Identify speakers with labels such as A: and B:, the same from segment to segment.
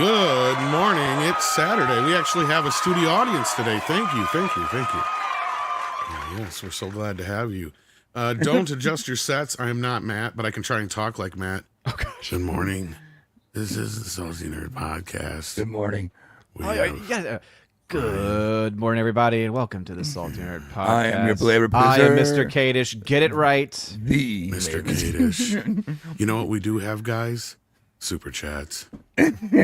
A: Good morning. It's Saturday. We actually have a studio audience today. Thank you. Yes, we're so glad to have you. Don't adjust your sets. I am not Matt, but I can try and talk like Matt.
B: Oh, gosh.
A: Good morning. This is the Salty Nerd Podcast.
C: Good morning.
B: Good morning, everybody, and welcome to the Salty Nerd Podcast.
C: I am your flavor
B: I
C: producer.
B: am Mr. Kadish. Get it right.
C: The
A: Mr. Kadish. You know what we do have, guys? Super chats.
C: And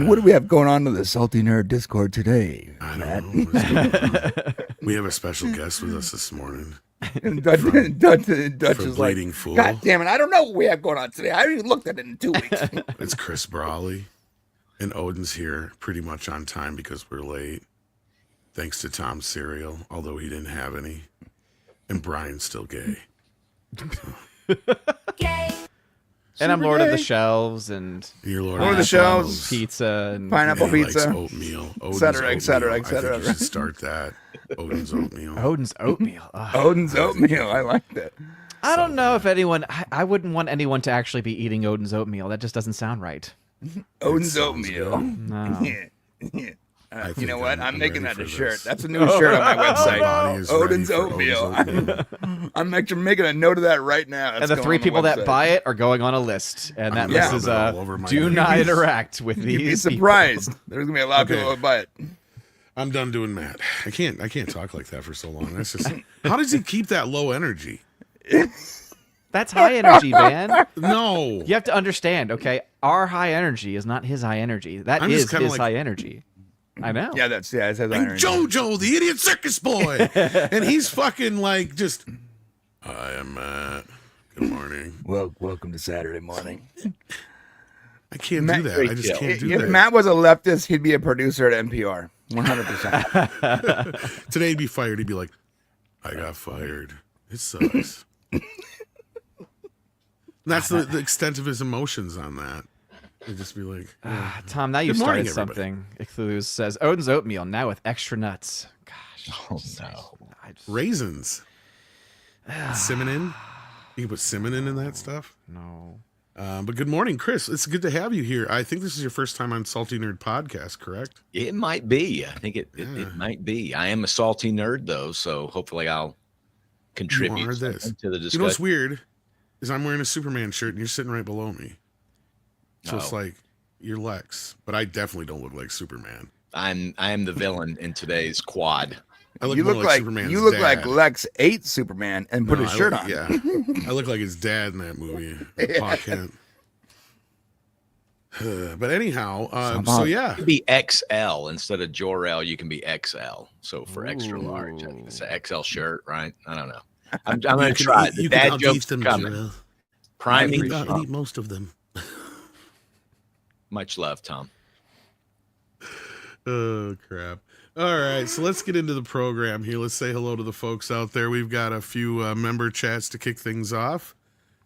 C: what do we have going on to the Salty Nerd Discord today?
A: I don't know. We have a special guest with us this morning.
C: And Dutch is like,
A: Bleeding Fool.
C: God damn it, I don't know what we have going on today. I haven't even looked at it in 2 weeks.
A: It's Chris Brawley. And Odin's here pretty much on time because we're late. Thanks to Tom's cereal, although he didn't have any. And Brian's still gay.
D: Gay.
B: And I'm Lord of the Shelves and
A: You're Lord
C: Lord of the Shelves.
B: pizza and
C: Pineapple
A: He likes
C: pizza.
A: oatmeal. Odin's
C: Et cetera,
A: oatmeal.
C: et cetera.
A: I think you should start that. Odin's oatmeal.
B: Odin's oatmeal. Ugh.
C: Odin's oatmeal. I like that.
B: I don't know if anyone. I wouldn't want anyone to actually be eating Odin's oatmeal. That just doesn't sound right.
C: Odin's
A: sounds
C: oatmeal.
B: No.
A: I
C: You
A: think
C: know what? I'm making
A: ready
C: that a
A: for
C: shirt.
A: this.
C: That's a new shirt on my
A: My body
C: website.
A: is
C: Odin's
A: ready for
C: oatmeal.
A: Odin's oatmeal.
C: I'm actually making a note of that right now. That's
B: And the
C: going
B: three
C: on the
B: people that
C: website.
B: buy it are going on a list, and that
A: I'm
B: list
A: gonna
B: is
A: rub it all over my
B: do not
A: knees.
B: interact with
C: You'd be
B: these people.
C: surprised. There's gonna be a lot of
A: Okay.
C: people that buy it.
A: I'm done doing Matt. I can't talk like that for so long. That's just how does he keep that low energy?
B: That's high energy, man.
A: No.
B: You have to understand, okay? Our high energy is not his high energy. That
A: I'm
B: is
A: just kinda
B: his
A: like-
B: high energy. I know.
C: Yeah, it says
A: I'm
C: iron.
A: JoJo, the idiot circus boy. And he's fucking like just I am Matt. Good morning.
C: Well, welcome to Saturday morning.
A: I can't do that. I just can't do
C: If
A: that.
C: Matt was a leftist, he'd be a producer at NPR. 100%.
A: Today he'd be fired. He'd be like, I got fired. It sucks. And that's the extent of his emotions on that. He'd just be like, yeah.
B: Tom, now you
A: Good morning,
B: started something. Ichluz says, Odin's oatmeal, now with extra nuts. Gosh.
C: Oh, no.
B: I just,
A: Raisins. Cinnamon. You can put cinnamon in that stuff.
B: no.
A: But good morning, Chris. It's good to have you here. I think this is your first time on Salty Nerd Podcast, correct?
E: It might be. I think it might be. I am a salty nerd, though, so hopefully I'll contribute
A: are this.
E: something to the
A: You know what's
E: discussion.
A: weird is I'm wearing a Superman shirt and you're sitting right below me. So it's
E: Oh.
A: like you're Lex, but I definitely don't look like Superman.
E: I am the villain in today's quad.
A: I look
C: You
A: more
C: look
A: like
C: like
A: Superman's
C: you look
A: dad.
C: like Lex ate Superman and put
A: No,
C: his
A: I
C: shirt
A: look-
C: on.
A: Yeah, I look like his dad in that movie, Pa Kent. But anyhow, so yeah,
E: You can be XL instead of Jor-El. You can be XL. So for extra large, I think it's an XL shirt, right? I don't know. I'm going to try it. The dad joke's coming. Priming.
A: I'll eat most of them.
E: Much love, Tom.
A: Oh crap! All right, so let's get into the program here. Let's say hello to the folks out there. We've got a few member chats to kick things off,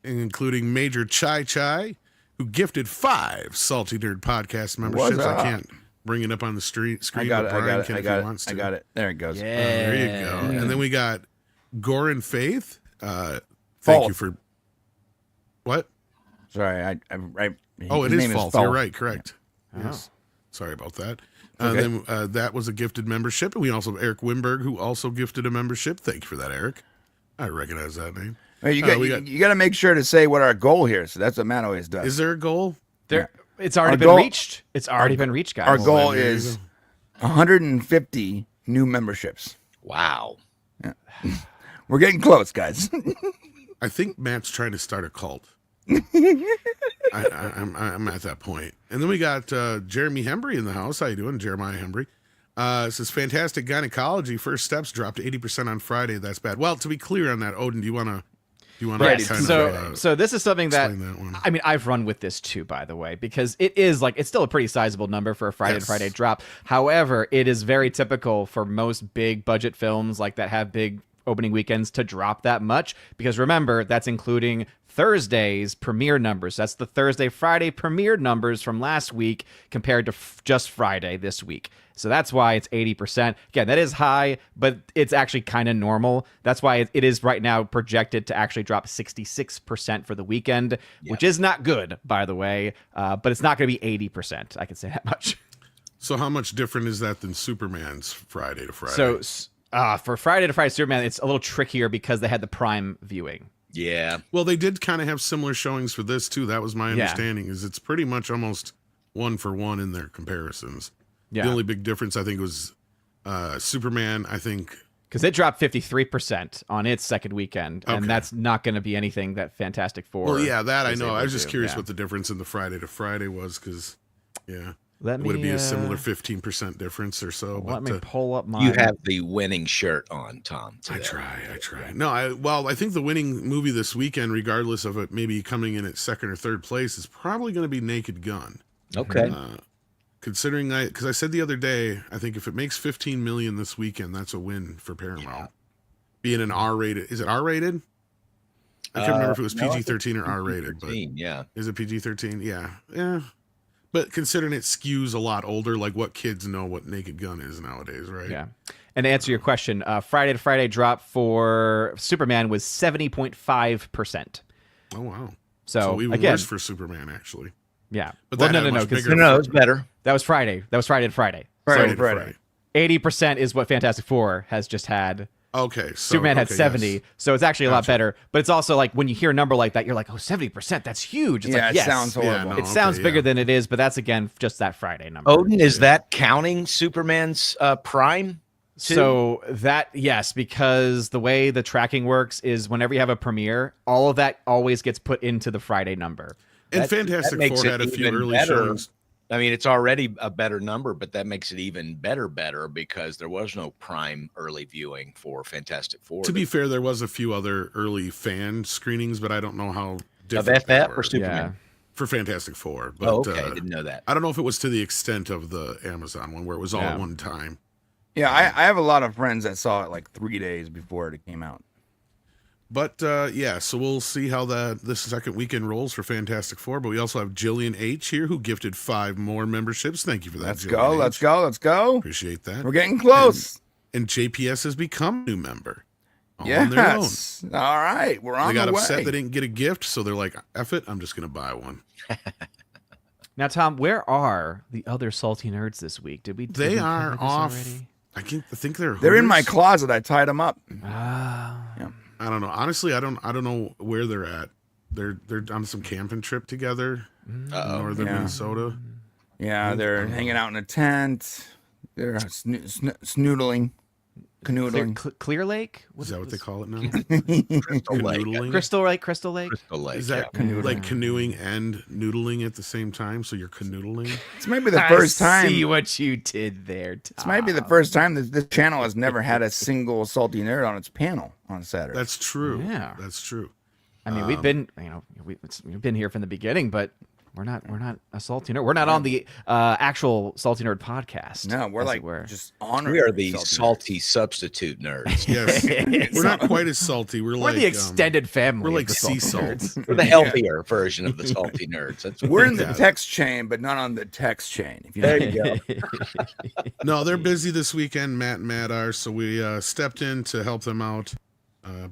A: including Major Chai Chai, who gifted 5 Salty Nerd Podcast memberships.
C: What's up?
A: I can't bring it up on the screen,
C: I got
A: but
C: it.
A: Brian
C: I
A: can if he
C: got
A: wants
C: it.
A: to.
C: I got it. There it goes.
B: Yeah.
A: There you go. And then we got Goran Faith. Thank
C: False.
A: you for what?
C: Sorry, I
A: Oh, it
C: his
A: is
C: name
A: false.
C: False.
A: You're right. Correct. Yes. Sorry about that.
C: Okay.
A: Then that was a gifted membership. And we also have Eric Winberg, who also gifted a membership. Thank you for that, Eric. I recognize that name.
C: Hey, you
A: we
C: got you got to make sure to say what our goal here is. So that's what Matt always does.
A: Is there a goal?
B: It's already
C: Our
B: been
C: goal-
B: reached. It's already been reached, guys.
C: Our goal
A: there you
C: is
A: go.
C: 150 new memberships.
E: Wow.
C: We're getting close, guys.
A: I think Matt's trying to start a cult. I'm at that point. And then we got Jeremy Hembry in the house. How you doing, Jeremiah Hembry? It says, fantastic gynecology. First steps dropped 80% on Friday. That's bad. Well, to be clear on that, Odin, do you want to
B: Yes.
A: kind
B: So,
A: of
B: so this is something that,
A: explain that one?
B: I mean, I've run with this too, by the way, because it is like, it's still a pretty sizable number for a Friday
A: Yes.
B: to Friday drop. However, it is very typical for most big budget films like that have big opening weekends to drop that much, because remember, that's including Thursday's premiere numbers. That's the Thursday, Friday premiere numbers from last week compared to just Friday this week. So that's why it's 80%. Again, that is high, but it's actually kind of normal. That's why it is right now projected to actually drop 66% for the weekend, which is not good, by the way, but it's not going to be 80%. I can say that much.
A: So how much different is that than Superman's Friday to Friday?
B: So for Friday to Friday Superman, it's a little trickier because they had the Prime viewing.
E: Yeah.
A: Well, they did kind of have similar showings for this too. That was my understanding. Is it's pretty much almost 1-for-1 in their comparisons.
B: Yeah.
A: The only big difference I think was Superman. I think
B: because it dropped 53% on its second weekend, and that's not going to be anything that Fantastic Four.
A: Well, yeah, that I know. I was just curious what the difference in the Friday to Friday was, because would it be a similar 15% difference or so?
B: Let me pull up my.
E: You have the winning shirt on, Tom.
A: Today. I try. No, I think the winning movie this weekend, regardless of it maybe coming in at second or third place, is probably going to be Naked Gun.
E: Okay.
A: Considering because I said the other day, I think if it makes 15 million this weekend, that's a win for Paramount. Yeah. Being an R-rated, is it R-rated? I can't remember if it was PG-13 or R-rated. But
E: yeah.
A: Is it PG-13? Yeah. But considering it skews a lot older, like what kids know what Naked Gun is nowadays, right?
B: Yeah. And to answer your question, Friday to Friday drop for Superman was 70.5%.
A: Oh wow!
B: So
A: even worse for Superman, actually.
B: Yeah,
A: but
B: no,
E: it's better.
B: That was Friday. That was Friday to Friday.
A: Friday.
B: 80% is what Fantastic Four has just had.
A: Okay, so
B: Superman had 70, so it's actually a lot better. But it's also like when you hear a number like that, you're like, oh, 70%, that's huge. It's like,
C: it sounds horrible.
B: It sounds bigger than it is, but that's again just that Friday number.
E: Odin, is that counting Superman's Prime? Too?
B: So yes, because the way the tracking works is whenever you have a premiere, all of that always gets put into the Friday number.
A: And Fantastic Four had a few early showings.
E: I mean, it's already a better number, but that makes it even better because there was no Prime early viewing for Fantastic Four.
A: To be fair, there was a few other early fan screenings, but I don't know how
E: different of FF or Superman
A: for Fantastic Four. But,
E: okay, I didn't know that.
A: I don't know if it was to the extent of the Amazon one where it was all at one time.
C: Yeah, I have a lot of friends that saw it like 3 days before it came out.
A: But so we'll see how this second weekend rolls for Fantastic Four. But we also have Jillian H here, who gifted 5 more memberships. Thank you for that.
C: Let's go.
A: Appreciate that.
C: We're getting close.
A: And JPS has become a new member.
C: Yes. On their own. All right, we're on the way.
A: They got upset they didn't get a gift, so they're like, "F it, I'm just going to buy one."
B: Now, Tom, where are the other salty nerds this week?
A: They are off. Already? I think they're
C: in my closet. I tied them up.
A: I don't know. Honestly, I don't know where they're at. They're on some camping trip together in northern Minnesota.
C: Yeah, they're hanging out in a tent. They're snoodling. Canoodling.
B: Clear Lake?
A: Is that what they call it now?
B: Crystal Lake.
A: Is that like canoeing and noodling at the same time? So you're canoodling?
C: It's maybe the first time.
B: See what you did there, Tom.
C: It's maybe the first time that this channel has never had a single salty nerd on its panel on Saturday.
A: That's true.
B: Yeah,
A: that's true.
B: I mean, we've been, we've been here from the beginning, but we're not a salty nerd. We're not on the actual Salty Nerd podcast.
C: No, we're just honored.
E: We are the salty substitute nerds.
A: Yes, we're not quite as salty. We're like
B: the extended family.
A: We're like sea salt.
E: We're the healthier version of the salty nerds.
C: We're in the text chain, but not on the text chain. If you know
E: there you go.
A: No, they're busy this weekend. Matt and Matt are, so we stepped in to help them out.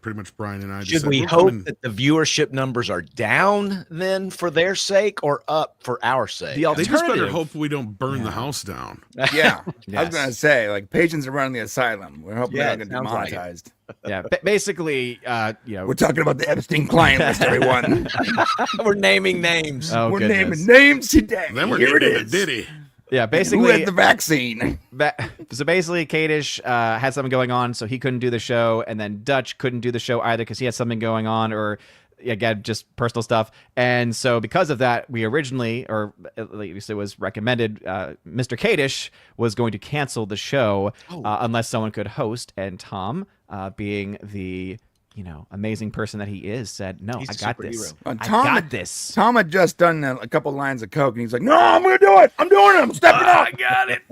A: Pretty much Brian and I.
E: Should we hope that the viewership numbers are down then for their sake or up for our sake?
A: They just better hope we don't burn the house down.
C: Yeah. Yes. I was going to say, like, patients are running the asylum. We're hoping they're going to get demonetized.
B: Yeah, basically,
C: we're talking about the Epstein client list, everyone.
E: We're naming names.
B: Oh,
C: we're naming names today.
A: Then we're
C: Here
A: naming
C: it is.
A: the Diddy.
B: Yeah, basically.
C: Who had the vaccine?
B: So basically, Kadish had something going on, so he couldn't do the show, and then Dutch couldn't do the show either because he had something going on, or again, just personal stuff. And so because of that, we originally, or at least it was recommended, Mr. Kadish was going to cancel the show unless someone could host. And Tom, being the amazing person that he is, said, "No, I got this. I got this."
C: Tom had just done a couple lines of coke, and he's like, "No, I'm gonna do it. I'm doing it. I'm stepping up.
E: I got it."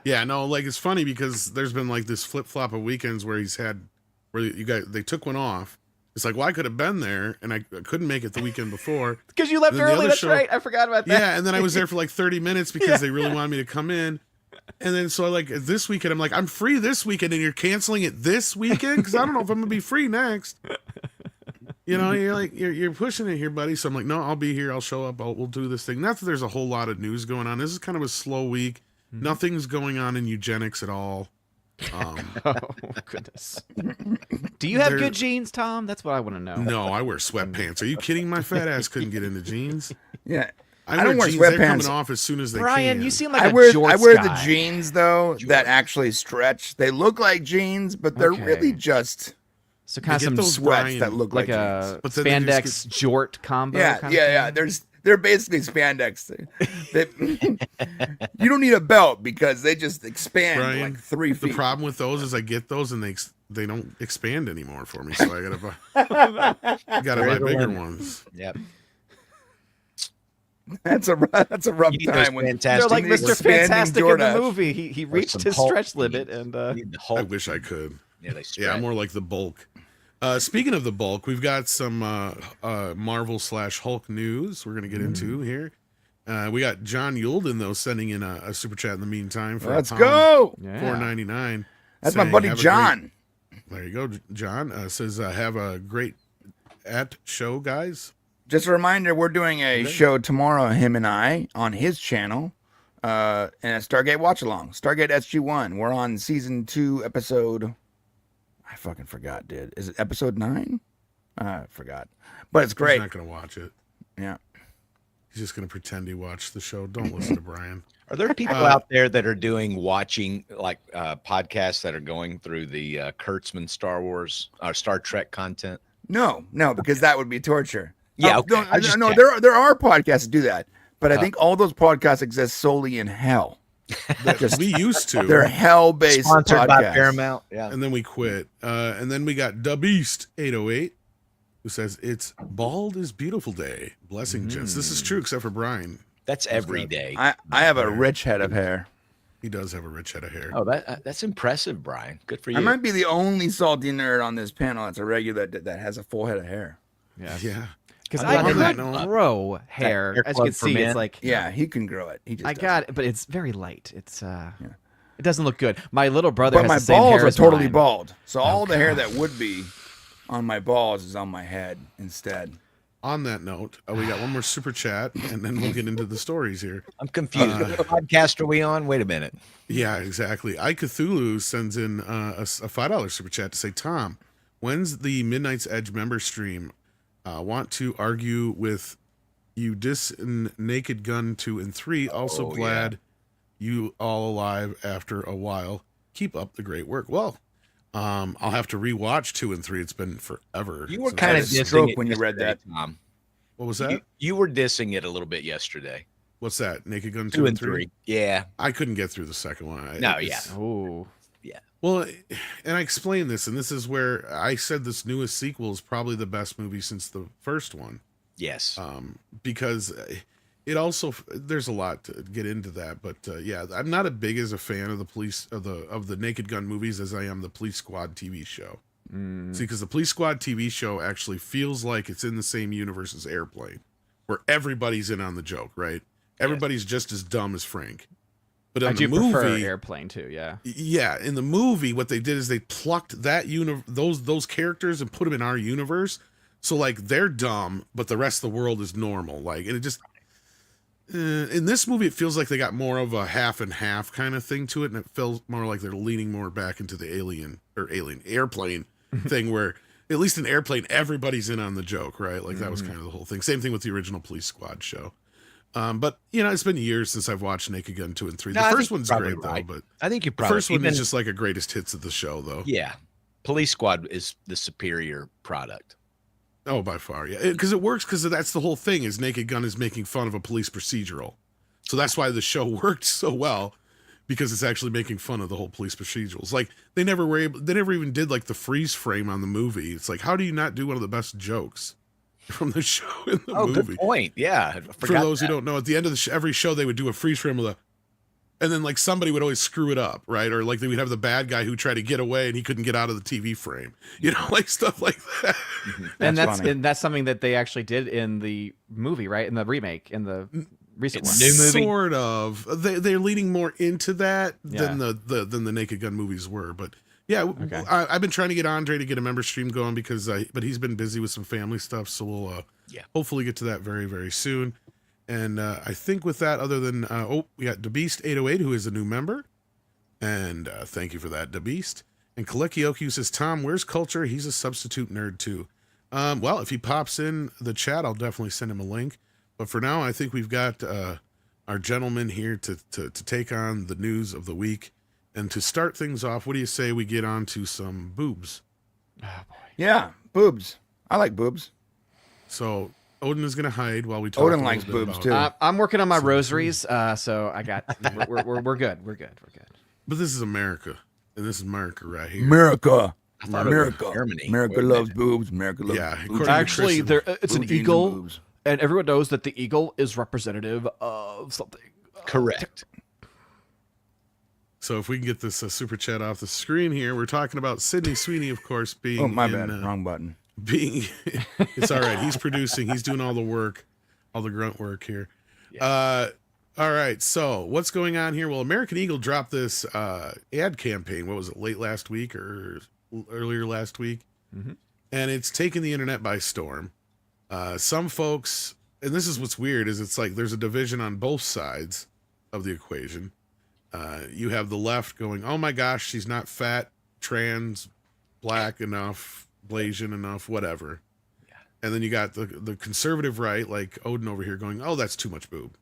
A: Yeah, no, like it's funny because there's been like this flip flop of weekends where they took one off. It's like, well, I could have been there and I couldn't make it the weekend before.
B: Because you left early, that's right. I forgot about that.
A: Yeah, and then I was there for like 30 minutes because they really wanted me to come in. And then so like this weekend, I'm like, I'm free this weekend and you're canceling it this weekend? Because I don't know if I'm going to be free next. You know, you're like, you're pushing it here, buddy. So I'm like, no, I'll be here. I'll show up. We'll do this thing. Not that there's a whole lot of news going on. This is kind of a slow week. Nothing's going on in eugenics at all.
B: Oh goodness. Do you have good jeans, Tom? That's what I want to know.
A: No, I wear sweatpants. Are you kidding? My fat ass couldn't get into jeans.
C: Yeah.
A: I don't wear jeans. They're coming off as soon as they
B: Brian,
A: can.
B: you seem like
C: I
B: a
C: wear
B: guy.
C: the jeans though that actually stretch. They look like jeans, but they're really just
B: so kind of some
C: sweats that look like
B: a spandex jort combo.
C: Yeah. They're basically spandex. You don't need a belt because they just expand
A: Brian,
C: like 3 feet.
A: The problem with those is I get those and they don't expand anymore for me, so I gotta buy bigger ones.
E: Yep.
C: That's a rough time when
B: they're like Mr. Fantastic in the movie. He reached his stretch limit, and
A: I wish I could.
E: Yeah,
A: I'm more like the Bulk. Speaking of the Bulk, we've got some Marvel/Hulk news we're gonna get into here. We got John Yulden though sending in a super chat in the meantime for
C: let's go
A: $4.99.
C: That's my buddy John.
A: There you go, John. Says have a great show, guys.
C: Just a reminder, we're doing a show tomorrow, him and I, on his channel, and a Stargate Watch Along, Stargate SG-1. We're on season 2, episode. I fucking forgot, dude. Is it episode 9? I forgot, but it's great.
A: He's not gonna watch it.
C: Yeah.
A: He's just going to pretend he watched the show. Don't listen to Brian.
E: Are there people out there that are watching podcasts that are going through the Kurtzman Star Trek content?
C: No, because that would be torture.
E: Yeah, okay.
C: No, there are podcasts that do that, but I think all those podcasts exist solely in hell.
A: We used to.
C: They're hell-based
E: sponsored
C: podcasts.
E: by Paramount. Yeah,
A: and then we quit. And then we got Beast 808. Who says it's Bald is Beautiful Day? Blessing, gents. This is true, except for Brian.
E: That's every day.
C: I have a rich head of hair.
A: He does have a rich head of hair.
E: Oh, that's impressive, Brian. Good for you.
C: I might be the only salty nerd on this panel that's a regular that has a full head of hair.
A: Yeah.
B: Because I could grow hair. As you can see, it's like
C: he can grow it. He just
B: I got it, but it's very light. It's it doesn't look good. My little brother has
C: my
B: the same
C: balls
B: hair
C: are
B: as
C: totally
B: mine.
C: bald. So all the hair that would be on my balls is on my head instead.
A: On that note, we got one more super chat, and then we'll get into the stories here.
E: I'm confused. What podcast are we on? Wait a minute.
A: Yeah, exactly. Cthulhu sends in a $5 super chat to say, Tom, when's the Midnight's Edge member stream? Want to argue with you and Naked Gun 2 and 3. Also glad you all alive after a while. Keep up the great work. Well, I'll have to rewatch 2 and 3. It's been forever.
E: You were kind of dissing it
C: when you read that,
E: Tom.
A: What was that?
E: You were dissing it a little bit yesterday.
A: What's that? Naked Gun
E: 2 and 3. Yeah.
A: I couldn't get through the second one.
B: Oh.
E: Yeah.
A: Well, and I explained this, and this is where I said this newest sequel is probably the best movie since the first one.
E: Yes.
A: Because it also there's a lot to get into that, but I'm not as big as a fan of the Naked Gun movies as I am the Police Squad TV show. See, because the Police Squad TV show actually feels like it's in the same universe as Airplane, where everybody's in on the joke, right? Everybody's just as dumb as Frank. But in the movie,
B: prefer Airplane too. Yeah.
A: Yeah, in the movie, what they did is they plucked that those characters and put them in our universe. So like they're dumb, but the rest of the world is normal. Like, and it just in this movie, it feels like they got more of a half and half kind of thing to it, and it feels more like they're leaning more back into the Airplane thing, where at least in Airplane, everybody's in on the joke, right? Like that was kind of the whole thing. Same thing with the original Police Squad show. But it's been years since I've watched Naked Gun 2 and 3. The first one's great though, but
E: I think
A: the first one is just like a greatest hits of the show though.
E: Yeah. Police Squad is the superior product.
A: Oh, by far. Yeah. Because it works because that's the whole thing is Naked Gun is making fun of a police procedural. So that's why the show worked so well, because it's actually making fun of the whole police procedurals. Like they never even did like the freeze frame on the movie. It's like, how do you not do one of the best jokes from the show in the movie?
E: Good point. Yeah.
A: For those who don't know, at the end of every show, they would do a freeze frame with and then like somebody would always screw it up, right? Or like they would have the bad guy who tried to get away and he couldn't get out of the TV frame, like stuff like that.
B: And that's something that they actually did in the movie, right? In the remake, in the recent one.
E: New movie?
A: Sort of. They're leaning more into that than the Naked Gun movies were, but. Yeah, okay. I've been trying to get Andre to get a member stream going but he's been busy with some family stuff, so we'll hopefully get to that very, very soon. And I think with that, other than we got DeBeast808, who is a new member, and thank you for that, DeBeast. And Kalekioku says, Tom, where's Culture? He's a substitute nerd too. Well, if he pops in the chat, I'll definitely send him a link. But for now, I think we've got our gentleman here to take on the news of the week. And to start things off, what do you say we get on to some boobs?
B: Oh, boy.
C: Yeah, boobs. I like boobs.
A: So Odin is going to hide while we talk.
C: Odin likes boobs too.
B: I'm working on my rosaries, so I got. We're good. We're good.
A: But this is America, and this is America right here.
C: America.
E: Germany.
C: America loves boobs. America loves boobs.
B: Actually, it's an eagle, and everyone knows that the eagle is representative of something.
E: Correct.
A: So if we can get this super chat off the screen here, we're talking about Sydney Sweeny, of course, being.
C: Oh, my bad. Wrong button.
A: It's all right. He's producing. He's doing all the work, all the grunt work here. Yeah. All right. So what's going on here? Well, American Eagle dropped this ad campaign. What was it? Late last week or earlier last week?
B: Mm-hmm.
A: And it's taken the internet by storm. Some folks, and this is what's weird, is it's like there's a division on both sides of the equation. You have the left going, oh my gosh, she's not fat, trans, black enough, Blasian enough, whatever.
B: Yeah.
A: And then you got the conservative right, like Odin over here going, oh, that's too much boob.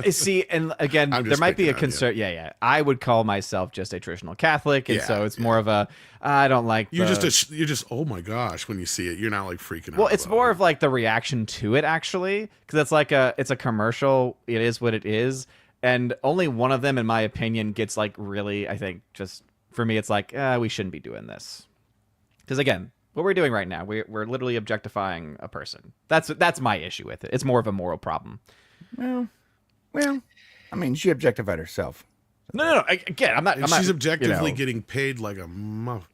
B: See, and again, there might be a concern. Yeah. I would call myself just a traditional Catholic, and so it's more of a I don't like.
A: You're just oh my gosh when you see it. You're not like freaking out.
B: Well, it's more of like the reaction to it actually, because it's a commercial. It is what it is, and only one of them, in my opinion, gets like really. I think just for me, it's like we shouldn't be doing this, because again. What we're doing right now, we're literally objectifying a person. That's my issue with it. It's more of a moral problem.
C: Well, I mean, she objectified herself.
B: No. Again, I'm not.
A: She's objectively getting paid like a muff.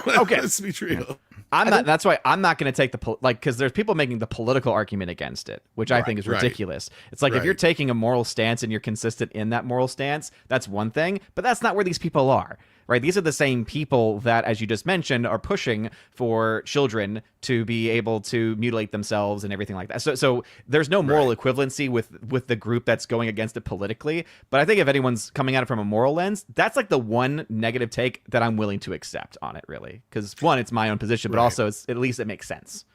B: Okay,
A: let's be real.
B: That's why I'm not going to take because there's people making the political argument against it, which I think is ridiculous. It's like if you're taking a moral stance and you're consistent in that moral stance, that's one thing, but that's not where these people are. Right, these are the same people that, as you just mentioned, are pushing for children to be able to mutilate themselves and everything like that. So there's no moral equivalency with the group that's going against it politically. But I think if anyone's coming at it from a moral lens, that's like the one negative take that I'm willing to accept on it, really. Because one, it's my own position, but also at least it makes sense.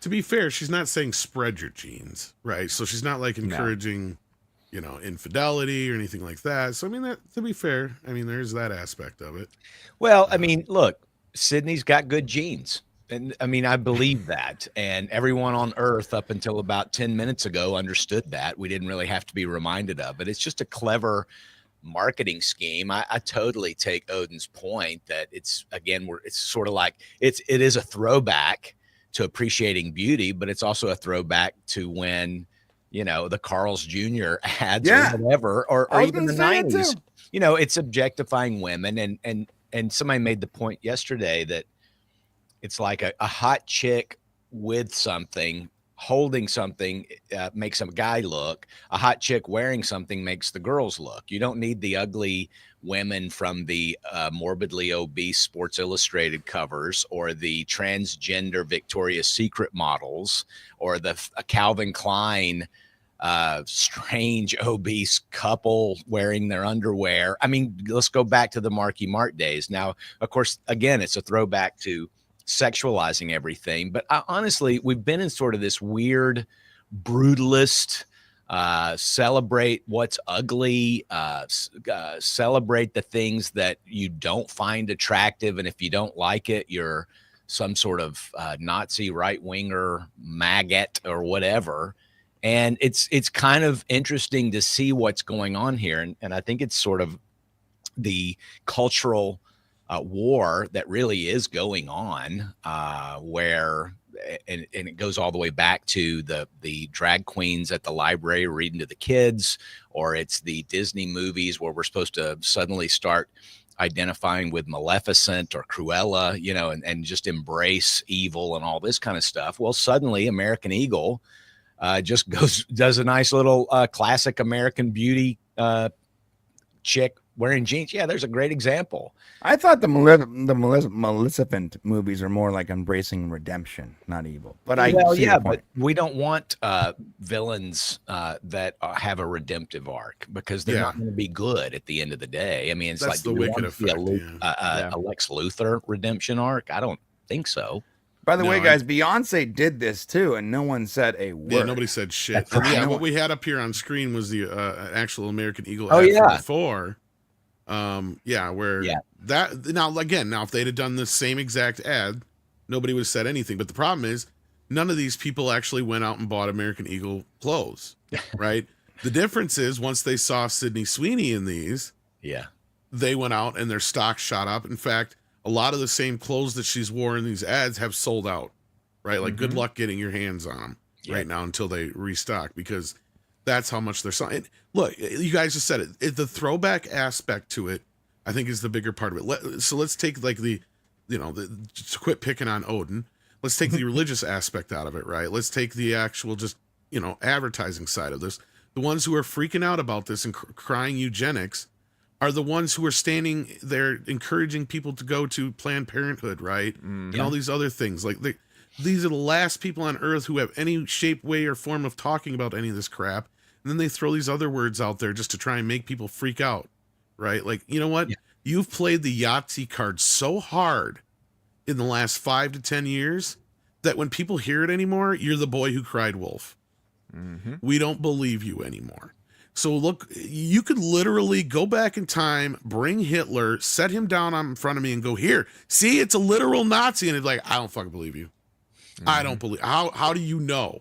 A: To be fair, she's not saying spread your genes, right? So she's not like encouraging. Infidelity or anything like that. So, I mean, that to be fair, I mean, there's that aspect of it.
E: Well, I mean, look, Sydney's got good genes. And I mean, I believe that. And everyone on Earth up until about 10 minutes ago understood that. We didn't really have to be reminded of it. It's just a clever marketing scheme. I totally take Odin's point that it's sort of like it is a throwback to appreciating beauty, but it's also a throwback to when the Carl's Jr. ads or whatever, or even the 90s. It's objectifying women. And somebody made the point yesterday that it's like a hot chick with something, holding something makes a guy look. A hot chick wearing something makes the girls look. You don't need the ugly women from the morbidly obese Sports Illustrated covers or the transgender Victoria's Secret models or the Calvin Klein strange obese couple wearing their underwear. I mean, let's go back to the Marky Mark days. Now, of course, again, it's a throwback to sexualizing everything. But honestly, we've been in sort of this weird brutalist, celebrate what's ugly, celebrate the things that you don't find attractive. And if you don't like it, you're some sort of Nazi right-winger maggot or whatever. And it's kind of interesting to see what's going on here. And I think it's sort of the cultural war that really is going on, where and it goes all the way back to the drag queens at the library reading to the kids, or it's the Disney movies where we're supposed to suddenly start identifying with Maleficent or Cruella, you know, and just embrace evil and all this kind of stuff. Well, suddenly American Eagle just does a nice little classic American Beauty chick wearing jeans. Yeah, there's a great example.
C: I thought the Maleficent movies are more like embracing redemption, not evil. But
E: but we don't want villains that have a redemptive arc, because they're not going to be good at the end of the day. I mean, it's
A: That's
E: like
A: the wicked effect.
E: A Lex Luthor redemption arc. I don't think so.
C: By the way, guys, Beyonce did this too, and no one said a word.
A: Yeah, nobody said shit. What we had up here on screen was the actual American Eagle
E: ad
A: from before. That now if they'd have done the same exact ad, nobody would have said anything. But the problem is, none of these people actually went out and bought American Eagle clothes, right? The difference is, once they saw Sydney Sweeny in these, they went out and their stock shot up. In fact, a lot of the same clothes that she's worn in these ads have sold out, right? Like, good luck getting your hands on them right now until they restock, because that's how much they're selling. Look, you guys just said it. The throwback aspect to it, I think, is the bigger part of it. So let's take like just quit picking on Odin. Let's take the religious aspect out of it, right? Let's take the actual just, advertising side of this. The ones who are freaking out about this and crying eugenics are the ones who are standing there encouraging people to go to Planned Parenthood, right? And all these other things. Like, these are the last people on earth who have any shape, way, or form of talking about any of this crap. And then they throw these other words out there just to try and make people freak out, right? Like, you know what? Yeah. You've played the Yahtzee card so hard in the last 5 to 10 years that when people hear it anymore, you're the boy who cried wolf. We don't believe you anymore. So look, you could literally go back in time, bring Hitler, set him down in front of me and go, here, see, it's a literal Nazi. And it's like, I don't fucking believe you. I don't believe. How do you know?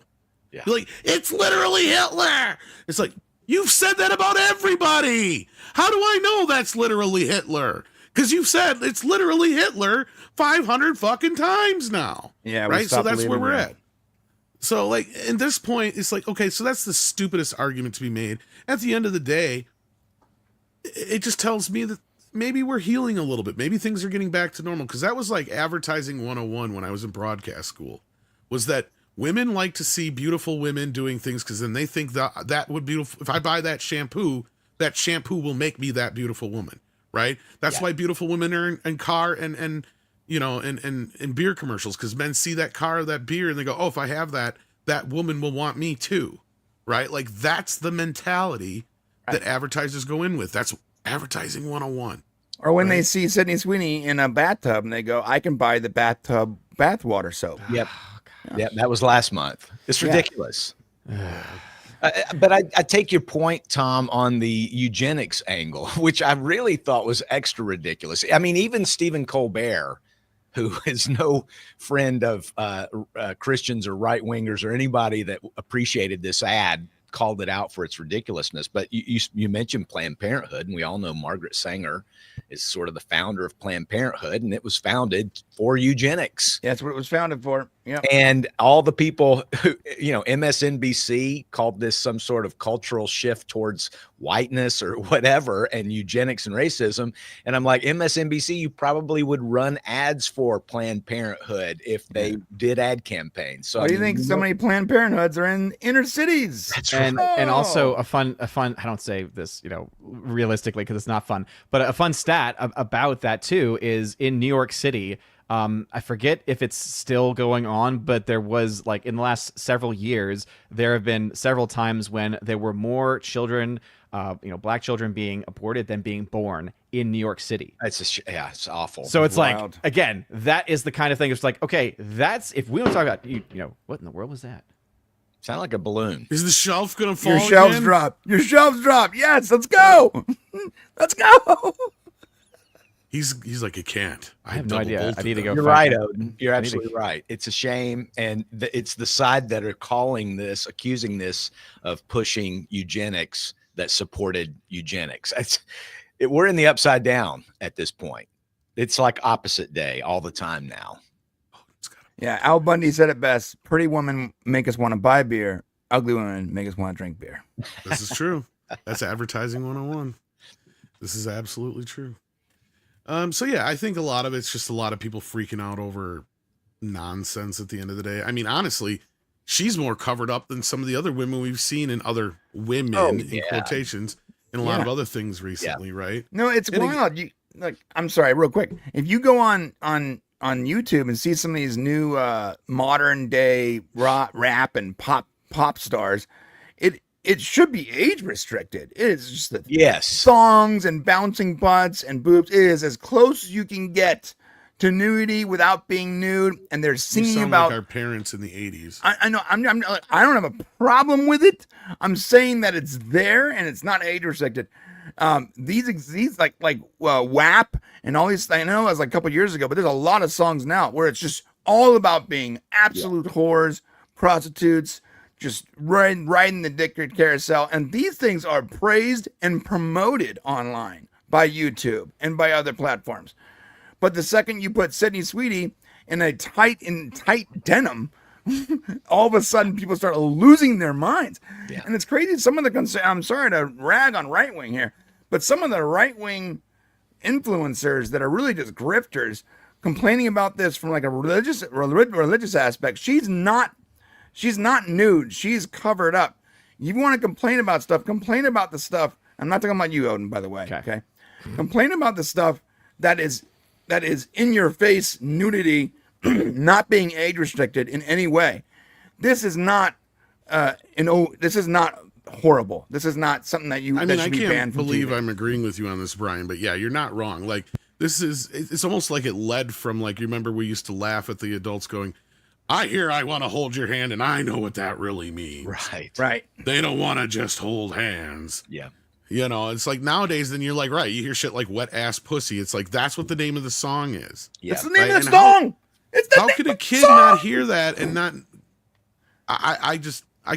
A: Yeah. You're like, it's literally Hitler. It's like, you've said that about everybody. How do I know that's literally Hitler? Because you've said it's literally Hitler 500 fucking times now.
C: Yeah.
A: Right. So that's where we're at. So, like, at this point, it's like, okay, so that's the stupidest argument to be made. At the end of the day, it just tells me that maybe we're healing a little bit. Maybe things are getting back to normal. Because that was like advertising 101 when I was in broadcast school, was that women like to see beautiful women doing things because then they think that would be beautiful. If I buy that shampoo will make me that beautiful woman, right? That's why beautiful women are in car and beer commercials, because men see that car or that beer and they go, oh, if I have that woman will want me too, right? Like, that's the mentality that advertisers go in with. That's advertising 101.
C: Or when they see Sydney Sweeny in a bathtub and they go, I can buy the bathtub bathwater soap.
E: Yep. Yeah, that was last month. It's ridiculous. But I take your point, Tom, on the eugenics angle, which I really thought was extra ridiculous. I mean, even Stephen Colbert, who is no friend of Christians or right-wingers or anybody that appreciated this ad, called it out for its ridiculousness. But you mentioned Planned Parenthood, and we all know Margaret Sanger is sort of the founder of Planned Parenthood, and it was founded for eugenics.
C: That's what it was founded for. Yeah.
E: And all the people who, MSNBC called this some sort of cultural shift towards whiteness or whatever, and eugenics and racism. And I'm like, MSNBC, you probably would run ads for Planned Parenthood if they did ad campaigns. So
C: why do you think so many Planned Parenthoods are in inner cities?
B: That's right. And also a fun, I don't say this, realistically, because it's not fun, but a fun stat about that too is in New York City. I forget if it's still going on, but there was, like, in the last several years, there have been several times when there were more children, black children being aborted than being born in New York City.
E: It's awful.
B: So it's wild. Like, again, that is the kind of thing. It's like, okay, that's, if we don't talk about, what in the world was that?
E: Sound like a balloon.
A: Is the shelf gonna fall?
C: Your shelves drop. Your shelves drop. Yes, let's go. Let's go.
A: He's like, it can't.
B: I have no idea. I need to go.
E: You're right, Odin. You're absolutely right. It's a shame, and it's the side that are accusing this of pushing eugenics that supported eugenics. We're in the upside down at this point. It's like opposite day all the time now.
C: Yeah, Al Bundy said it best. Pretty women make us want to buy beer. Ugly women make us want to drink beer.
A: This is true. That's advertising 101. This is absolutely true. So yeah, I think a lot of it's just a lot of people freaking out over nonsense at the end of the day. I mean, honestly, she's more covered up than some of the other women we've seen in other women in quotations in a lot of other things recently, right?
C: No, it's
A: And
C: wild. I'm sorry, real quick. If you go on YouTube and see some of these new modern day rap and pop stars, it should be age restricted. It is just the songs and bouncing butts and boobs. It is as close as you can get to nudity without being nude, and they're singing about
A: like our parents in the 80s.
C: I know. I don't have a problem with it. I'm saying that it's there and it's not age restricted. These like WAP and all these. I know it was like a couple years ago, but there's a lot of songs now where it's just all about being absolute whores, prostitutes, just riding the dick carousel. And these things are praised and promoted online by YouTube and by other platforms. But the second you put Sydney Sweeny in tight denim, all of a sudden people start losing their minds. Yeah. And it's crazy. Some of the I'm sorry to rag on right wing here, but some of the right wing influencers that are really just grifters complaining about this from like a religious aspect. She's not nude. She's covered up. You want to complain about stuff? Complain about the stuff. I'm not talking about you, Odin, by the way. Okay. Complain about the stuff that is in your face nudity, not being age restricted in any way. This is not this is not horrible. This is not something that should be banned from
A: believe
C: TV.
A: I'm agreeing with you on this, Brian, but yeah, you're not wrong. Like it's almost like it led from like, you remember we used to laugh at the adults going, I want to hold your hand and I know what that really means.
C: Right.
A: They don't want to just hold hands.
E: Yeah.
A: You know, it's like nowadays, then you're like, right, you hear shit like wet ass pussy. It's like, that's what the name of the song is.
C: Yeah. It's the name of the song.
A: How could a kid not hear that and not, I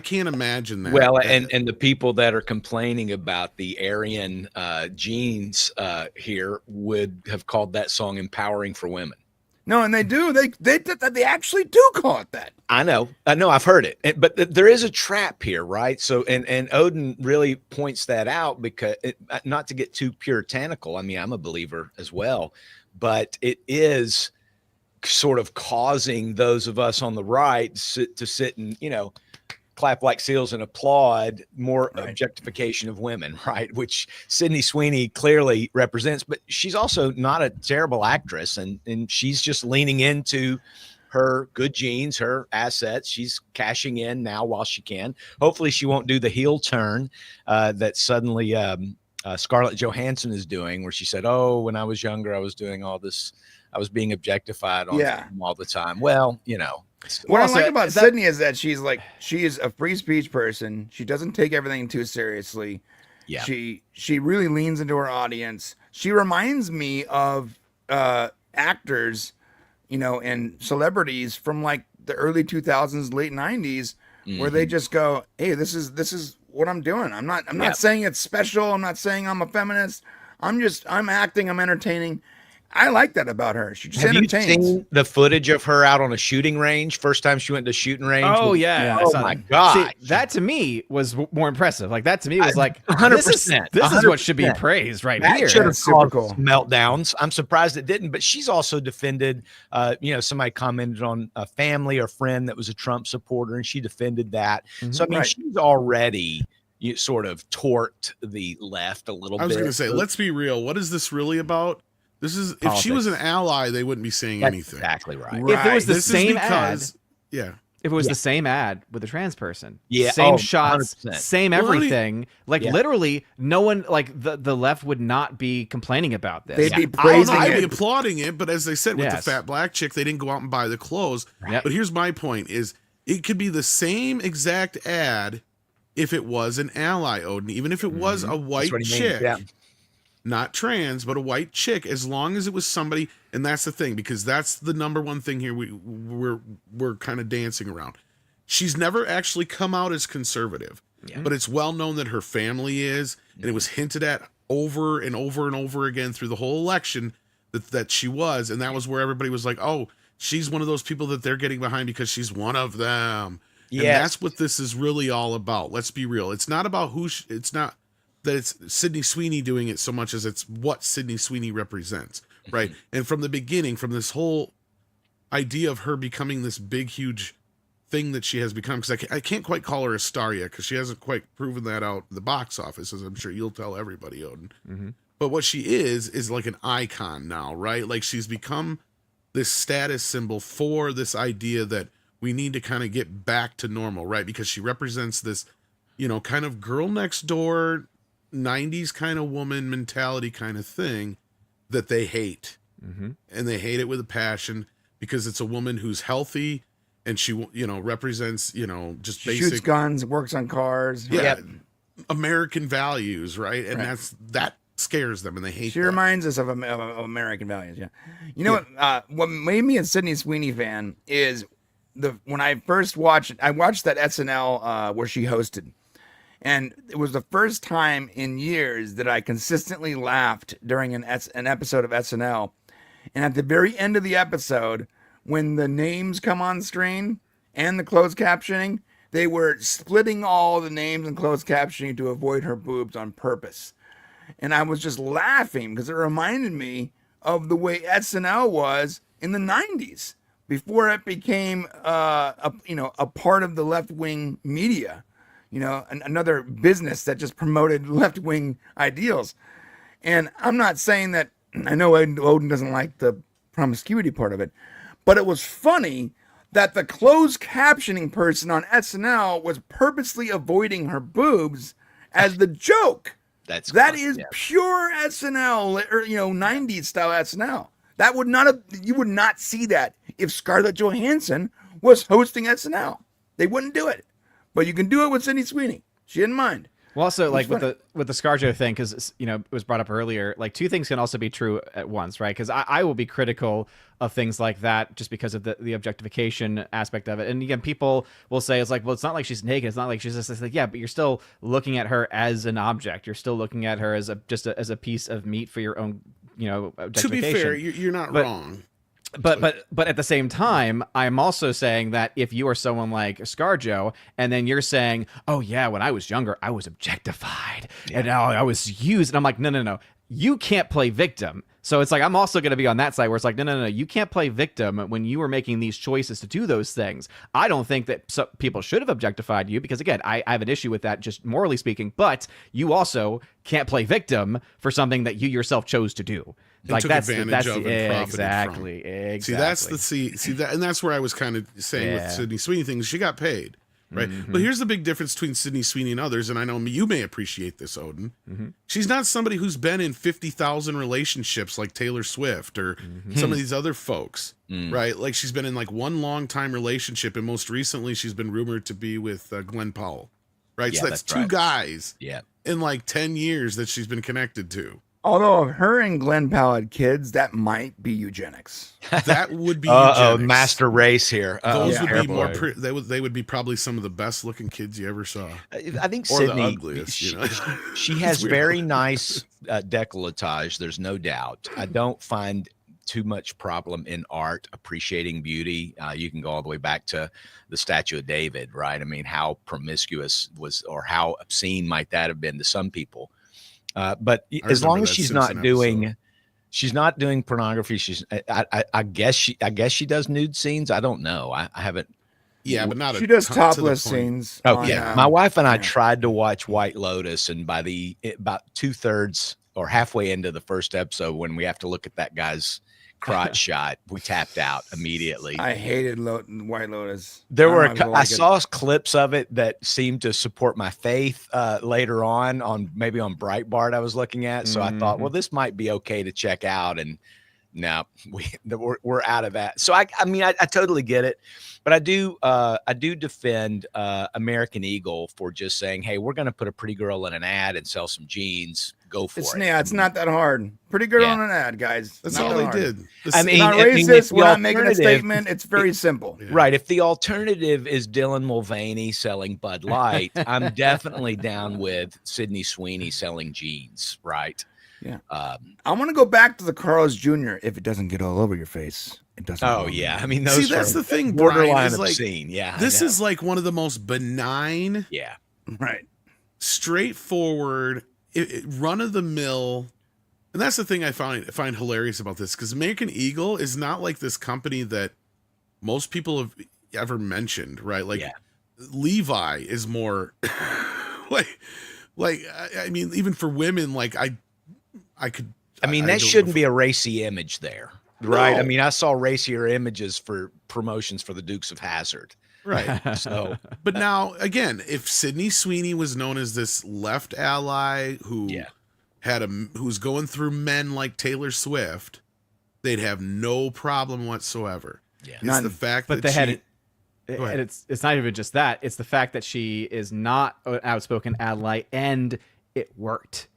A: can't imagine that.
E: Well, and the people that are complaining about the ARYAN genes here would have called that song empowering for women.
C: No, and they do. They actually do call it that.
E: I know. I've heard it, but there is a trap here, right? So, and Odin really points that out because not to get too puritanical. I mean, I'm a believer as well, but it is sort of causing those of us on the right to sit and, clap like seals and applaud more objectification of women, right? Which Sydney Sweeny clearly represents, but she's also not a terrible actress, and she's just leaning into her good genes, her assets. She's cashing in now while she can. Hopefully she won't do the heel turn that suddenly Scarlett Johansson is doing, where she said, oh, when I was younger, I was doing all this. I was being objectified on film all the time. Well,
C: What I like about Sydney is that she is a free speech person. She doesn't take everything too seriously. Yeah. She really leans into her audience. She reminds me of actors, and celebrities from like the early 2000s, late 90s, where they just go, "Hey, this is what I'm doing. I'm not saying it's special. I'm not saying I'm a feminist. I'm acting. I'm entertaining." I like that about her. She just entertains.
E: Have you seen the footage of her out on a shooting range? First time she went to shooting range.
B: Oh yeah.
E: Oh my God.
B: See, that to me was more impressive. Like that to me was like
E: 100%.
B: This is what should be praised right here.
E: That should have caused meltdowns. I'm surprised it didn't. But she's also defended. Somebody commented on a family or friend that was a Trump supporter, and she defended that. Mm-hmm. So I mean, she's already sort of torqued the left a little bit.
A: I was going to say, let's be real. What is this really about? This is politics. If she was an ally, they wouldn't be saying anything.
E: Exactly right.
B: If it was the same ad,
A: if
B: it was the same ad with a trans person,
E: yeah,
B: same shots,
E: 100%.
B: Same everything, literally, no one the left would not be complaining about this.
C: They'd be praising it.
A: I'd be applauding it, but as they said with the fat black chick, they didn't go out and buy the clothes. Yep. But here's my point: is it could be the same exact ad if it was an ally, Odin, even if it was a white chick. Not trans, but a white chick, as long as it was somebody, and that's the thing, because that's the number one thing here we're kind of dancing around. She's never actually come out as conservative, but it's well known that her family is, and it was hinted at over and over and over again through the whole election that she was, and that was where everybody was like, oh, she's one of those people that they're getting behind because she's one of them. And that's what this is really all about. Let's be real. It's not about it's not that it's Sydney Sweeny doing it so much as it's what Sydney Sweeny represents, right? And from the beginning, from this whole idea of her becoming this big, huge thing that she has become, because I can't quite call her a star yet because she hasn't quite proven that out in the box office, as I'm sure you'll tell everybody, Odin.
B: Mm-hmm.
A: But what she is like an icon now, right? Like she's become this status symbol for this idea that we need to kind of get back to normal, right? Because she represents this, kind of girl next door, 90s kind of woman mentality kind of thing that they hate.
B: Mm-hmm.
A: And they hate it with a passion because it's a woman who's healthy and she, represents, just
C: She
A: basic
C: shoots guns, works on cars.
A: American values, right? And that scares them and they hate
C: She
A: that.
C: reminds us of American values. Yeah. You know what made me a Sydney Sweeny fan is when I first watched it, I watched that SNL where she hosted. And it was the first time in years that I consistently laughed during an episode of SNL. And at the very end of the episode, when the names come on screen and the closed captioning, they were splitting all the names and closed captioning to avoid her boobs on purpose. And I was just laughing because it reminded me of the way SNL was in the 90s before it became a part of the left-wing media, another business that just promoted left-wing ideals. And I'm not saying that, I know Odin doesn't like the promiscuity part of it, but it was funny that the closed captioning person on SNL was purposely avoiding her boobs as the joke. That is pure SNL, or 90s style SNL. That would not have, you would not see that if Scarlett Johansson was hosting SNL. They wouldn't do it. But you can do it with Sydney Sweeny. She didn't mind.
B: Well, also, like with the ScarJo thing, because it was brought up earlier. Like two things can also be true at once, right? Because I will be critical of things like that just because of the objectification aspect of it. And again, people will say it's like, well, it's not like she's naked. It's not like she's just like, yeah, but you're still looking at her as an object. You're still looking at her as as a piece of meat for your own, objectification.
A: To be fair, you're not wrong.
B: But at the same time, I'm also saying that if you are someone like ScarJo, and then you're saying, oh yeah, when I was younger, I was objectified and I was used, and I'm like, no, you can't play victim. So it's like I'm also going to be on that side where it's like, no, you can't play victim when you were making these choices to do those things. I don't think that people should have objectified you because, again, I have an issue with that just morally speaking, but you also can't play victim for something that you yourself chose to do.
A: Like took advantage of and profited
B: exactly.
A: From. See, that, and that's where I was kind of saying with Sydney Sweeny things. She got paid, right? Mm-hmm. But here's the big difference between Sydney Sweeny and others, and I know you may appreciate this, Odin. Mm-hmm. She's not somebody who's been in 50,000 relationships like Taylor Swift or some of these other folks, right? Like she's been in like one long time relationship, and most recently she's been rumored to be with Glenn Powell, right? Yeah, so that's two guys in like 10 years that she's been connected to.
C: Although if her and Glenn Powell had kids, that might be eugenics.
A: That would be eugenics.
E: Master race here.
A: Those would be more. They would be probably some of the best looking kids you ever saw.
E: I think
A: or
E: Sydney,
A: the ugliest.
E: She has very nice décolletage. There's no doubt. I don't find too much problem in art appreciating beauty. You can go all the way back to the Statue of David, right? I mean, how promiscuous was, or how obscene might that have been to some people. But as long as she's not doing pornography, I guess she does nude scenes. I don't know. I haven't.
A: Yeah, but not.
C: She does topless scenes.
E: Oh yeah, my wife and I tried to watch White Lotus, and by about 2/3 or halfway into the first episode, when we have to look at that guy's crotch shot, we tapped out immediately.
C: I hated White Lotus.
E: There were I saw clips of it that seemed to support my faith later on Breitbart I was looking at, so I thought, well, this might be okay to check out, and no, we're out of that. So I mean I totally get it, but I do defend American Eagle for just saying, hey, we're going to put a pretty girl in an ad and sell some jeans. Go for it.
C: Yeah, it's not that hard. Pretty girl on an ad, guys.
A: That's all they did.
C: I mean, not racist. We're not making a statement. It's very simple.
A: Yeah.
E: Right. If the alternative is Dylan Mulvaney selling Bud Light, I'm definitely down with Sydney Sweeny selling jeans. Right.
C: Yeah. I want to go back to the Carl's Jr. If it doesn't get all over your face, it doesn't.
E: Oh yeah, I mean those.
A: See, that's
E: are
A: the thing, Brian,
E: borderline
A: is like,
E: obscene. Yeah, I
A: this
E: know.
A: is like one of the most benign,
E: yeah.
C: Right.
A: straightforward, run of the mill. And that's the thing I find hilarious about this, because American Eagle is not like this company that most people have ever mentioned, right? Like
E: Yeah.
A: Levi is more like I mean, even for women, like I could.
E: I mean,
A: I
E: that
A: don't
E: shouldn't
A: know
E: be a racy image there, right?
A: No.
E: I mean, I saw racier images for promotions for the Dukes of Hazzard.
A: right.
E: So
A: But now again, if Sydney Sweeny was known as this left ally who
E: yeah,
A: who's going through men like Taylor Swift, they'd have no problem whatsoever.
E: yeah.
A: It's
C: None.
A: the fact
B: But
A: that
B: they had
A: she,
B: it.
A: Go ahead.
B: And it's not even just that. It's the fact that she is not an outspoken ally, and it worked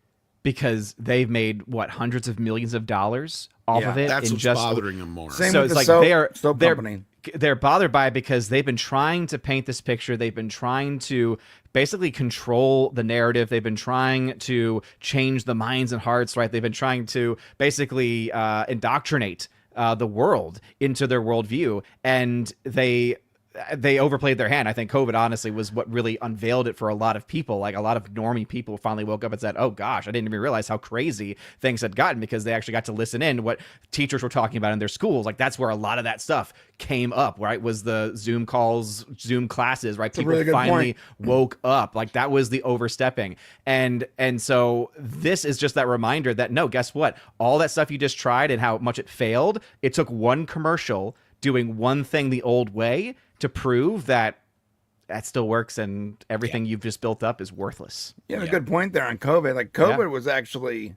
B: because they've made hundreds of millions of dollars off of it.
A: that's
B: in
A: what's
B: just
A: bothering them more.
C: Same
B: So
C: with
B: it's
C: the
B: like
C: soap, soap
B: they're
C: company.
B: they're bothered by it because they've been trying to paint this picture. They've been trying to basically control the narrative. They've been trying to change the minds and hearts, right? They've been trying to basically indoctrinate the world into their worldview, and they overplayed their hand. I think COVID honestly was what really unveiled it for a lot of people. Like a lot of normie people finally woke up and said, oh gosh, I didn't even realize how crazy things had gotten, because they actually got to listen in to what teachers were talking about in their schools. Like that's where a lot of that stuff came up, right? Was the Zoom calls, Zoom classes, right? People
C: really good
B: finally
C: point.
B: woke up. Like that was the overstepping. And so this is just that reminder that no, guess what? All that stuff you just tried and how much it failed, it took one commercial doing one thing the old way to prove that still works, and everything you've just built up is worthless.
C: You have a good point there on COVID. Like COVID was actually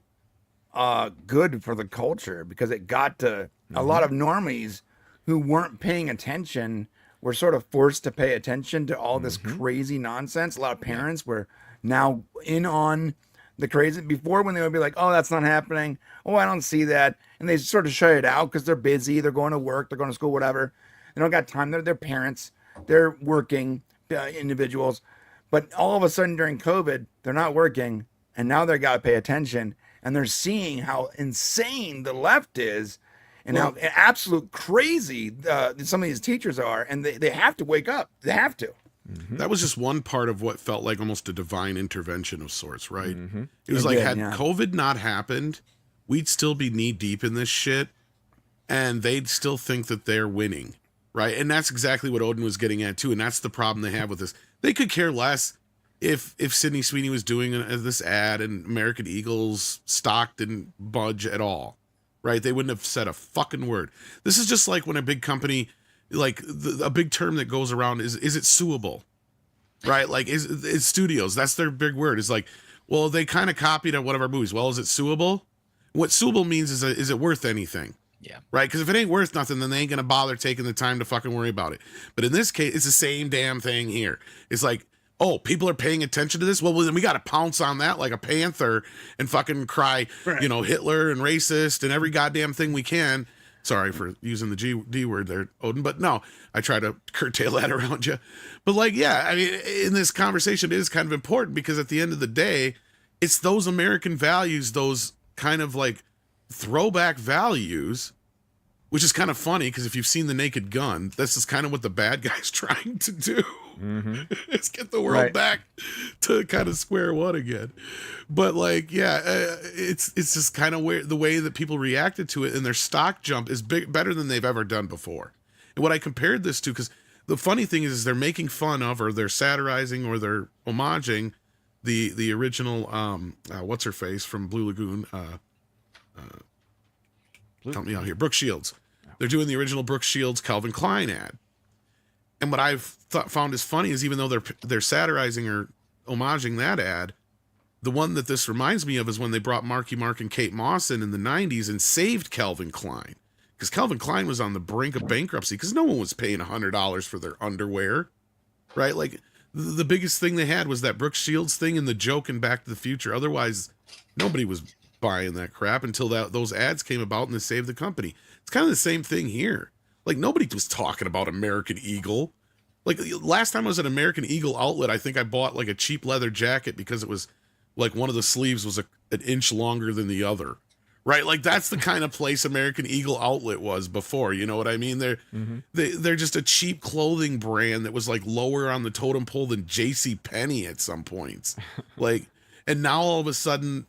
C: good for the culture because it got to a lot of normies who weren't paying attention, were sort of forced to pay attention to all this crazy nonsense. A lot of parents were now in on the crazy. Before, when they would be like, oh, that's not happening. Oh, I don't see that. And they sort of shut it out because they're busy. They're going to work. They're going to school, whatever. They don't got time. They're parents. They're working individuals. But all of a sudden during COVID, they're not working. And now they got to pay attention. And they're seeing how insane the left is and how absolute crazy some of these teachers are. And they have to wake up. They have to.
A: That was just one part of what felt like almost a divine intervention of sorts, right? It was
C: It
A: like,
C: did,
A: had
C: yeah.
A: COVID not happened, we'd still be knee deep in this shit, and they'd still think that they're winning, right? And that's exactly what Odin was getting at too, and that's the problem they have with this. They could care less if Sydney Sweeny was doing this ad and American Eagle's stock didn't budge at all, right? They wouldn't have said a fucking word. This is just like when a big company, like a big term that goes around is it suable, right? Like is studios, that's their big word. Is like, well, they kind of copied on one of our movies. Well, is it suable? What suable means is it worth anything?
E: Yeah.
A: Right? Because if it ain't worth nothing, then they ain't gonna bother taking the time to fucking worry about it. But in this case, it's the same damn thing here. It's like, oh, people are paying attention to this. Well, then we got to pounce on that like a panther and fucking cry, you know, Hitler and racist and every goddamn thing we can. Sorry for using the D word there, Odin, but no, I try to curtail that around you. But like, yeah, I mean, in this conversation, it is kind of important because at the end of the day, it's those American values, those kind of like throwback values, which is kind of funny because if you've seen The Naked Gun, this is kind of what the bad guy's trying to do. Is get the world back to kind of square one again. But like, yeah, it's just kind of where the way that people reacted to it, and their stock jump is better than they've ever done before. And what I compared this to, because the funny thing is they're making fun of, or they're satirizing, or they're homaging the original what's her face from Blue Lagoon, help me out here, Brooke Shields. They're doing the original Brooke Shields Calvin Klein ad. And what I've found is funny is even though they're satirizing or homaging that ad, the one that this reminds me of is when they brought Marky Mark and Kate Moss in the 90s and saved Calvin Klein. Because Calvin Klein was on the brink of bankruptcy because no one was paying $100 for their underwear, right? Like the biggest thing they had was that Brooke Shields thing and the joke in Back to the Future. Otherwise, nobody was buying that crap until those ads came about and they saved the company. It's kind of the same thing here. Like nobody was talking about American Eagle. Like last time I was at American Eagle outlet, I think I bought like a cheap leather jacket because it was like one of the sleeves was an inch longer than the other. Right, like that's the kind of place American Eagle Outlet was before. You know what I mean? They're just a cheap clothing brand that was like lower on the totem pole than J.C. Penney at some points. Like, and now all of a sudden,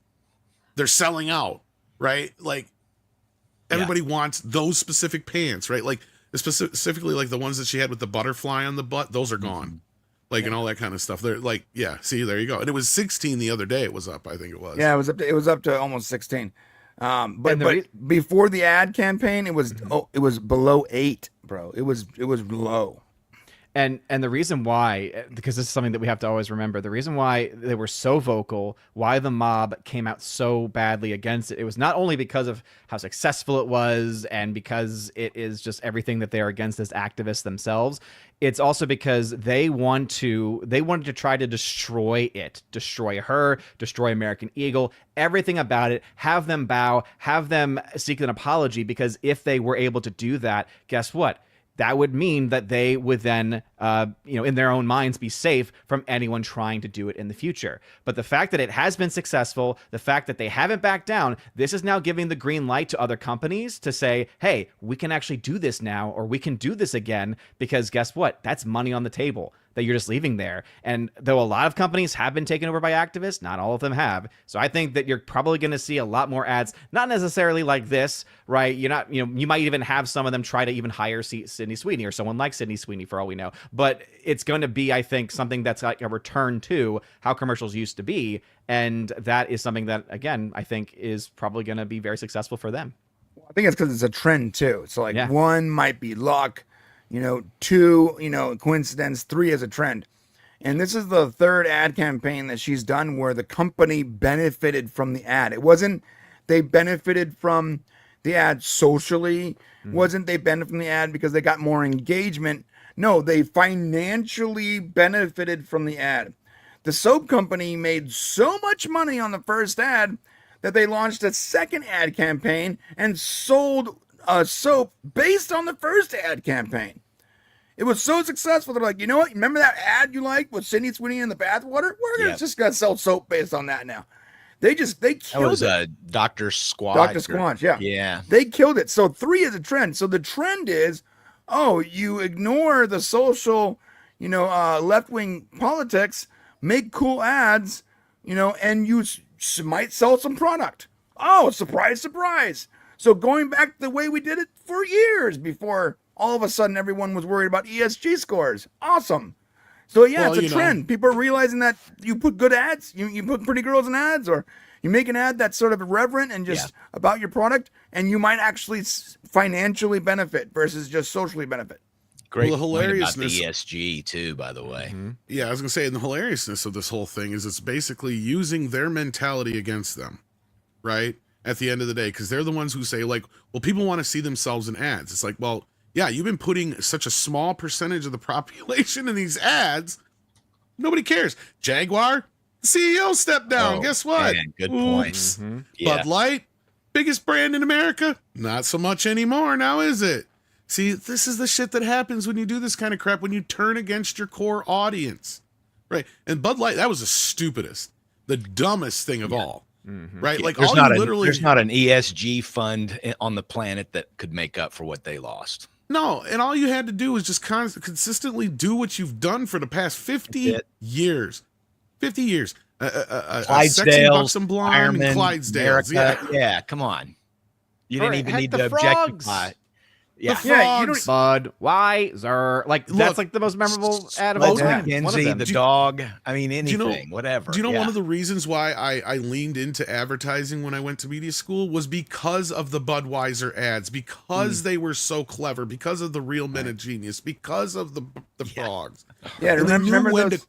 A: they're selling out. Right, like everybody wants those specific pants. Right, like specifically like the ones that she had with the butterfly on the butt. Those are gone. Like and all that kind of stuff. They're like, see, there you go. And it was 16 the other day. It was up. I think it was.
C: Yeah, it was up to almost 16. But before the ad campaign, it was below 8, bro. It was low.
B: And the reason why, because this is something that we have to always remember, the reason why they were so vocal, why the mob came out so badly against it, it was not only because of how successful it was and because it is just everything that they are against as activists themselves. It's also because they wanted to try to destroy it, destroy her, destroy American Eagle, everything about it, have them bow, have them seek an apology, because if they were able to do that, guess what? That would mean that they would then, in their own minds, be safe from anyone trying to do it in the future. But the fact that it has been successful, the fact that they haven't backed down, this is now giving the green light to other companies to say, hey, we can actually do this now, or we can do this again, because guess what? That's money on the table that you're just leaving there. And though a lot of companies have been taken over by activists, not all of them have. So I think that you're probably going to see a lot more ads, not necessarily like this, right? You might even have some of them try to even hire Sydney Sweeny or someone like Sydney Sweeny for all we know. But it's going to be, I think, something that's like a return to how commercials used to be. And that is something that, again, I think is probably going to be very successful for them.
C: I think it's because it's a trend too. So like one might be luck, two, coincidence, three is a trend. And this is the third ad campaign that she's done where the company benefited from the ad. It wasn't they benefited from the ad socially. Wasn't they benefited from the ad because they got more engagement. No, they financially benefited from the ad. The soap company made so much money on the first ad that they launched a second ad campaign and sold soap based on the first ad campaign. It was so successful. They're like, you know what? Remember that ad you liked with Sydney Sweeny in the bathwater? We're just gonna sell soap based on that now. They killed it.
E: That was Dr. Squatch.
C: Dr. Squatch, yeah. They killed it. So 3 is a trend. So the trend is, you ignore the social, left-wing politics, make cool ads, and you might sell some product. Oh, surprise, surprise. So going back the way we did it for years before all of a sudden everyone was worried about ESG scores. Awesome. So it's a trend. People are realizing that you put good ads, you put pretty girls in ads, or you make an ad that's sort of irreverent and just about your product, and you might actually financially benefit versus just socially benefit.
E: Great.
A: Well, the hilariousness
E: about the ESG too, by the way.
A: Mm-hmm. Yeah, I was gonna say, and the hilariousness of this whole thing is it's basically using their mentality against them, right? At the end of the day, because they're the ones who say, like, well, people want to see themselves in ads. It's like, well, yeah, you've been putting such a small percentage of the population in these ads. Nobody cares. Jaguar, the CEO stepped down. Guess what?
E: Man, good point.
A: Mm-hmm. Bud Light, biggest brand in America. Not so much anymore now, is it? See, this is the shit that happens when you do this kind of crap, when you turn against your core audience. Right. And Bud Light, that was the stupidest, the dumbest thing of all. Mm-hmm. Right. Like
E: there's not an ESG fund on the planet that could make up for what they lost.
A: No, and all you had to do was just consistently do what you've done for the past 50 years. 50 years.
E: Clydesdales,
A: Buxom Blonde, and Clydesdales.
E: Yeah, come on. You didn't even need to objectify.
A: Yeah, the frogs.
B: Budweiser. Like, that's like the most memorable ad of all time.
E: Genzi, the dog. I mean, anything, whatever.
A: Do you know one of the reasons why I leaned into advertising when I went to media school was because of the Budweiser ads, because they were so clever, because of the Real Men of Genius, because of the frogs.
C: Yeah, remember those?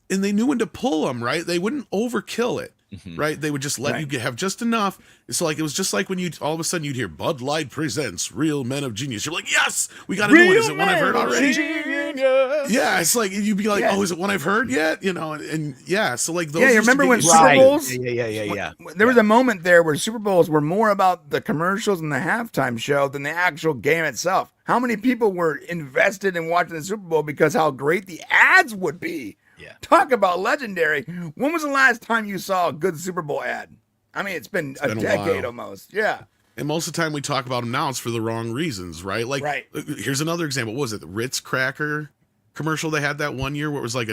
A: And they knew when to pull them, right? They wouldn't overkill it. Mm-hmm. Right, they would just let you have just enough. It's like it was just like when you all of a sudden you'd hear Bud Light presents Real Men of Genius. You're like, yes, we got to do it. Is it one I've heard already? Genius. Yeah, it's like you'd be like, oh, is it one I've heard yet? And so like those.
C: Yeah, you remember when Super Bowls?
E: Yeah.
C: There was a moment there where Super Bowls were more about the commercials and the halftime show than the actual game itself. How many people were invested in watching the Super Bowl because how great the ads would be?
E: Yeah.
C: Talk about legendary. When was the last time you saw a good Super Bowl ad? I mean, it's been a decade
A: while.
C: almost. Yeah.
A: And most of the time we talk about them now, it's for the wrong reasons, right? Like,
C: Right.
A: Here's another example. What was it? The Ritz cracker commercial they had that one year where it was like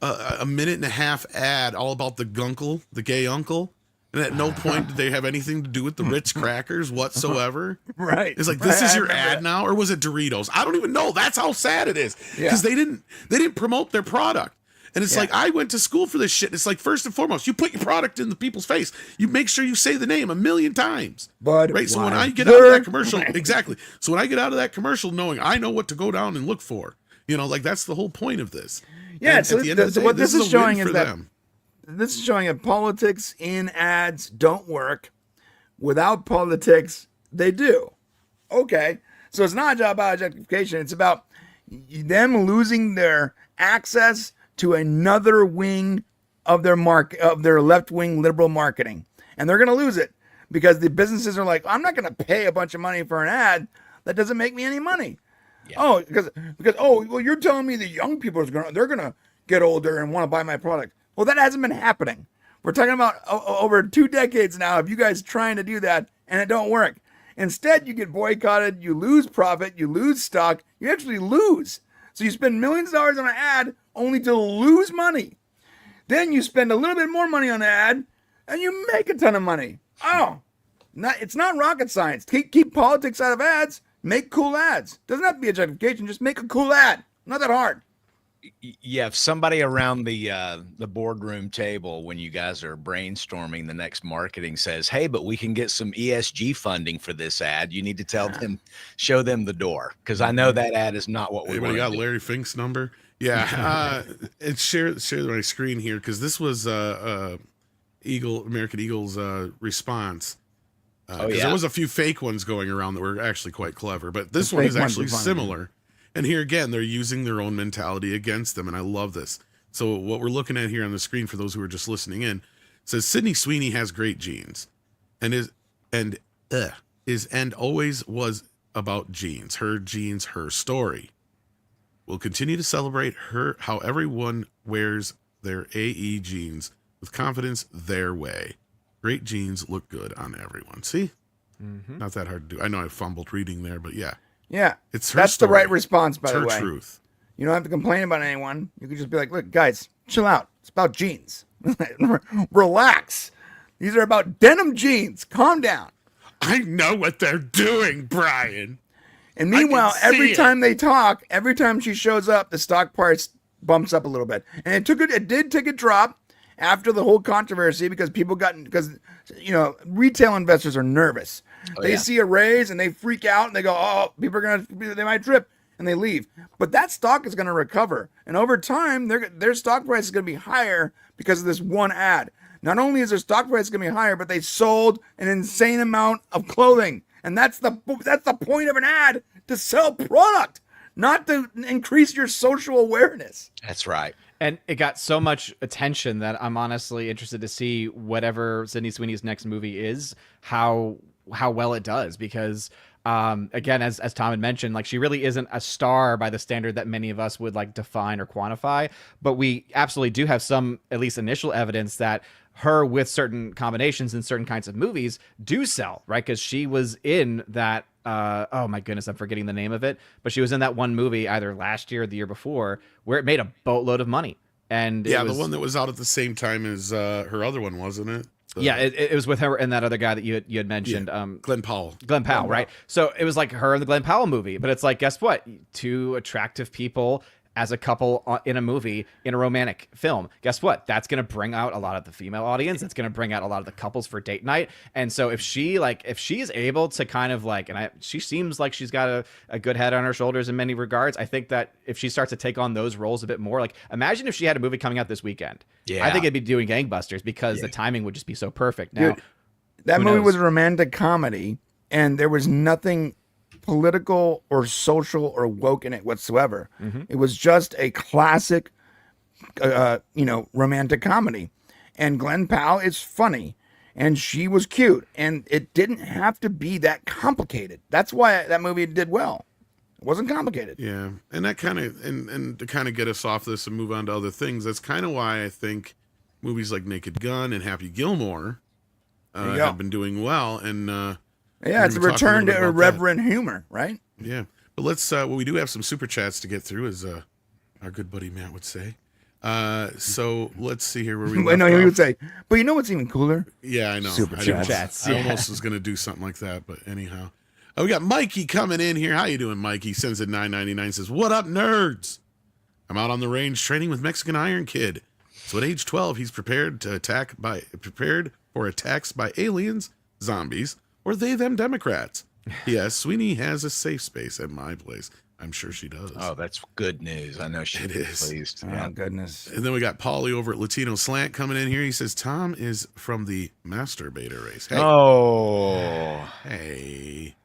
A: a minute and a half ad all about the gunkle, the gay uncle. And at no point did they have anything to do with the Ritz crackers whatsoever.
C: Right.
A: It's like, this is
C: I
A: your
C: remember
A: ad
C: that.
A: now? Or was it Doritos? I don't even know. That's how sad it is.
C: Yeah.
A: Because they didn't promote their product. And it's
C: Yeah.
A: like, I went to school for this shit. It's like, first and foremost, you put your product in the people's face. You make sure you say the name 1,000,000 times. Right. So when I get out of that commercial, exactly. So when I get out of that commercial knowing I know what to go down and look for, like that's the whole point of this.
C: Yeah.
A: And
C: So,
A: at the end of the day,
C: what this is
A: a win
C: showing
A: for
C: is that
A: them.
C: this is showing that politics in ads don't work. Without politics, they do. Okay. So it's not about objectification. It's about them losing their access to another wing of their left-wing liberal marketing. And they're going to lose it because the businesses are like, I'm not going to pay a bunch of money for an ad that doesn't make me any money. Yeah. Oh, because well, you're telling me the young people they're going to get older and want to buy my product. Well, that hasn't been happening. We're talking about over 2 decades now of you guys trying to do that, and it don't work. Instead, you get boycotted, you lose profit, you lose stock, you actually lose. So you spend millions of dollars on an ad only to lose money. Then you spend a little bit more money on the ad, and you make a ton of money. Oh, it's not rocket science. Keep politics out of ads. Make cool ads. Doesn't have to be objectification. Just make a cool ad. Not that hard.
E: Yeah, if somebody around the boardroom table when you guys are brainstorming the next marketing says, "Hey, but we can get some ESG funding for this ad," you need to show them the door, because I know that ad is not what we want.
A: Anybody got Larry Fink's number? Yeah, and share my screen here because this was American Eagle's response. There was a few fake ones going around that were actually quite clever, but this one is actually similar. And here again, they're using their own mentality against them, and I love this. So what we're looking at here on the screen for those who are just listening in says Sydney Sweeny has great genes, and always was about genes. Her genes, her story. We'll continue to celebrate her how everyone wears their AE genes with confidence their way. Great genes look good on everyone. See, not that hard to do. I know I fumbled reading there, but yeah.
C: Yeah,
A: That's
C: the right response, by
A: it's
C: the
A: her
C: way.
A: truth.
C: You don't have to complain about anyone. You can just be like, look, guys, chill out. It's about jeans. Relax. These are about denim jeans. Calm down.
A: I know what they're doing, Brian.
C: And meanwhile,
A: I can see
C: every
A: it.
C: time they talk, every time she shows up, the stock price bumps up a little bit. And it did take a drop after the whole controversy because retail investors are nervous. They see a raise and they freak out and they go, oh, they might trip, and they leave. But that stock is going to recover. And over time, their stock price is going to be higher because of this one ad. Not only is their stock price going to be higher, but they sold an insane amount of clothing. And that's the point of an ad, to sell product, not to increase your social awareness.
E: That's right.
B: And it got so much attention that I'm honestly interested to see whatever Sydney Sweeney's next movie is, how well it does, because again, as Tom had mentioned, like, she really isn't a star by the standard that many of us would like define or quantify, but we absolutely do have some at least initial evidence that her with certain combinations in certain kinds of movies do sell, right? Because she was in that oh my goodness, I'm forgetting the name of it, but she was in that one movie either last year or the year before where it made a boatload of money. And
A: Yeah, the one that was out at the same time as her other one, wasn't it?
B: It was with her and that other guy that you had mentioned,
A: Glenn Powell.
B: Glenn Powell, right? So it was like her and the Glenn Powell movie, but it's like, guess what? Two attractive people as a couple in a movie, in a romantic film. Guess what? That's going to bring out a lot of the female audience. It's going to bring out a lot of the couples for date night. And so if she's able to kind of like, she seems like she's got a good head on her shoulders in many regards. I think that if she starts to take on those roles a bit more, like, imagine if she had a movie coming out this weekend.
E: Yeah.
B: I think it'd be doing gangbusters because the timing would just be so perfect. Now,
C: Dude, that
B: who
C: movie
B: knows?
C: was a romantic comedy, and there was nothing political or social or woke in it whatsoever. It was just a classic, romantic comedy. And Glenn Powell is funny, and she was cute, and it didn't have to be that complicated. That's why that movie did well. It wasn't complicated.
A: Yeah, and that kind of and to kind of get us off this and move on to other things. That's kind of why I think movies like Naked Gun and Happy Gilmore
C: There you go.
A: have been doing well. And
C: Yeah, it's a
A: we're gonna talk a
C: return
A: little bit
C: to
A: about
C: irreverent humor, right?
A: yeah, but let's. Well, we do have some super chats to get through, as our good buddy Matt would say. So let's see here where we.
C: I know
A: left
C: he would
A: off.
C: say, but you know what's even cooler?
A: Yeah, I know.
C: Super
A: I
C: chats.
B: Chats,
A: I
B: yeah.
A: almost was going to do something like that, but anyhow. We got Mikey coming in here. How you doing, Mikey? Sends in $9.99. Says, "What up, nerds? I'm out on the range training with Mexican Iron Kid. So at age 12, he's prepared for attacks by aliens, zombies, or them Democrats. Yes, Sweeny has a safe space at my place. I'm sure she does.
E: Oh, that's good news. I know she'd
A: It
E: be
A: is.
E: pleased.
C: Oh,
E: Yeah.
C: goodness.
A: And then we got Paulie over at Latino Slant coming in here. He says, Tom is from the masturbator race. Hey.
E: Oh,
A: Hey.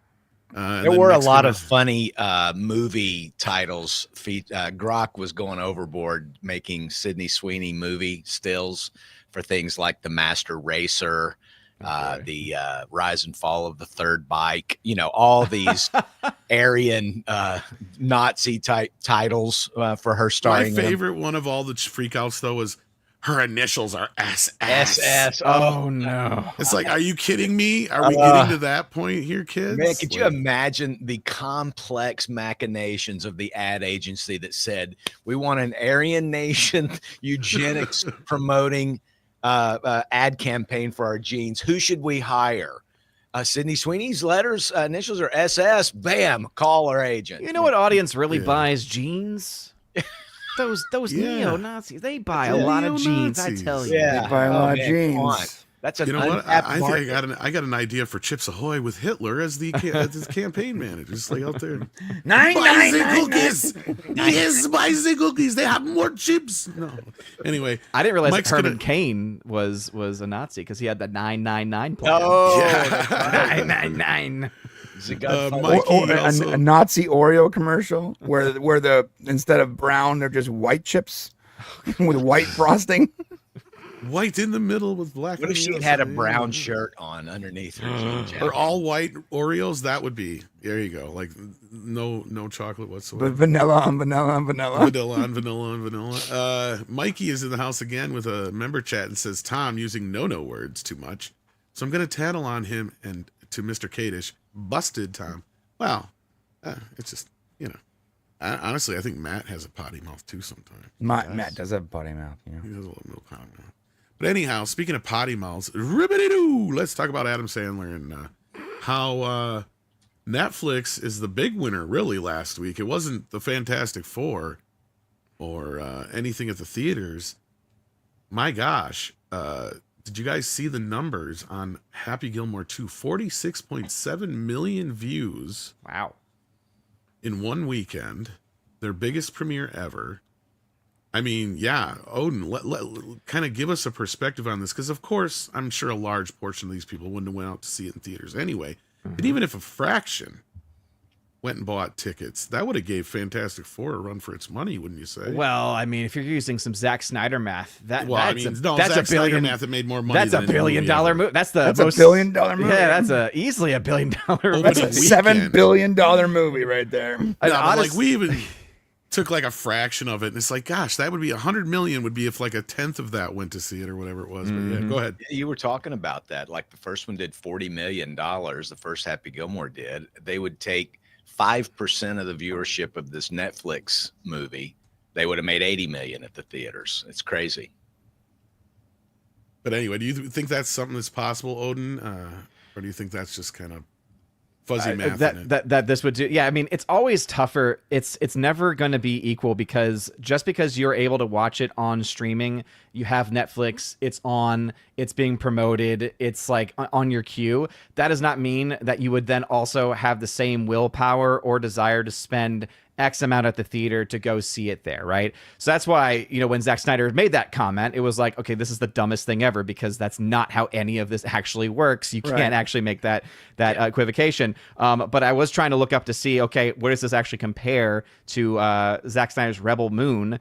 A: And
E: there
A: then
E: were a
A: Mexican-
E: lot of funny movie titles. Grok was going overboard making Sydney Sweeny movie stills for things like The Master Racer, the Rise and Fall of the Third Bike. You know, all these Aryan Nazi type titles for her
A: My
E: starring. in.
A: favorite one of all the freakouts, though, was her initials are SS.
E: SS.
B: Oh no.
A: It's like, are you kidding me? Are we getting to that point here, kids?
E: Man, could you
A: Like,
E: imagine the complex machinations of the ad agency that said, we want an Aryan Nation eugenics promoting ad campaign for our jeans. Who should we hire? Sydney Sweeney's initials are SS. Bam, call our agent.
B: You know what audience really
A: Yeah.
B: buys jeans? Those
A: Yeah.
B: neo-Nazis. They buy a
A: Yeah.
B: lot of jeans, I
A: Neo-Nazis.
B: tell you.
E: Yeah.
C: They buy a
E: Oh,
C: lot of
E: man, come on.
C: jeans.
E: That's an
A: You know what?
E: untapped
A: I think
E: market.
A: I got an idea for Chips Ahoy with Hitler as the as his campaign manager, just like out there.
C: Nine.
A: Cookies. Yes, bicycle cookies. They have more chips. No. Anyway,
B: I didn't realize
A: Mike's
B: that Herman
A: gonna-
B: Cain was a Nazi because he had the 999 plan.
E: Oh,
A: Yeah.
B: 999.
E: He's a gunfighter.
A: Mikey
C: Or
A: also-
C: a Nazi Oreo commercial where the instead of brown they're just white chips with white frosting.
A: white in the middle with black.
E: What
A: on
E: if
A: the
E: she had a
A: outside.
E: brown shirt on underneath her jean jacket?
A: Or all white Oreos? That would be. There you go. Like no chocolate whatsoever.
C: But vanilla on vanilla on vanilla.
A: Vanilla on vanilla on vanilla. Mikey is in the house again with a member chat and says, Tom using no words too much. So I'm going to tattle on him and to Mr. Kadish. Busted, Tom. Well, it's just, honestly, I think Matt has a potty mouth too sometimes.
C: Matt does have a potty mouth. You know.
A: He has a little potty mouth. But anyhow, speaking of potty mouths, ribbity-doo, let's talk about Adam Sandler and how Netflix is the big winner really last week. It wasn't the Fantastic Four or anything at the theaters. My gosh, did you guys see the numbers on Happy Gilmore 2? 46.7 million views
B: Wow.
A: in one weekend. Their biggest premiere ever. I mean, yeah, Odin, kind of give us a perspective on this, because of course, I'm sure a large portion of these people wouldn't have went out to see it in theaters anyway. But even if a fraction went and bought tickets, that would have gave Fantastic Four a run for its money, wouldn't you say?
B: Well, I mean, if you're using some Zack Snyder math, that's
A: Zack
B: a
A: Snyder
B: billion.
A: math that made more money.
B: That's a
A: than any
B: billion dollar
A: ever.
B: movie. That's
C: That's
B: most,
C: a $1 billion movie.
B: Yeah, that's easily a $1 billion
A: Opening
C: That's
B: movie.
C: a $7
A: weekend.
C: billion movie right there.
B: And
A: No, but
B: honest-
A: like we even took like a fraction of it, and it's like, gosh, that would be 100 million. Would be if like a tenth of that went to see it or whatever it was. But yeah, go ahead.
E: You were talking about that. Like the first one did $40 million. The first Happy Gilmore did. They would take 5% of the viewership of this Netflix movie. They would have made 80 million at the theaters. It's crazy.
A: But anyway, do you think that's something that's possible, Odin, or do you think that's just kind of fuzzy math? in it?
B: that this would do. Yeah, I mean, it's always tougher. It's never going to be equal, because just because you're able to watch it on streaming, you have Netflix, it's on, it's being promoted, it's like on your queue. That does not mean that you would then also have the same willpower or desire to spend X amount at the theater to go see it there, right? So that's why, when Zack Snyder made that comment, it was like, okay, this is the dumbest thing ever, because that's not how any of this actually works. You can't actually make that equivocation. But I was trying to look up to see, okay, where does this actually compare to Zack Snyder's Rebel Moon,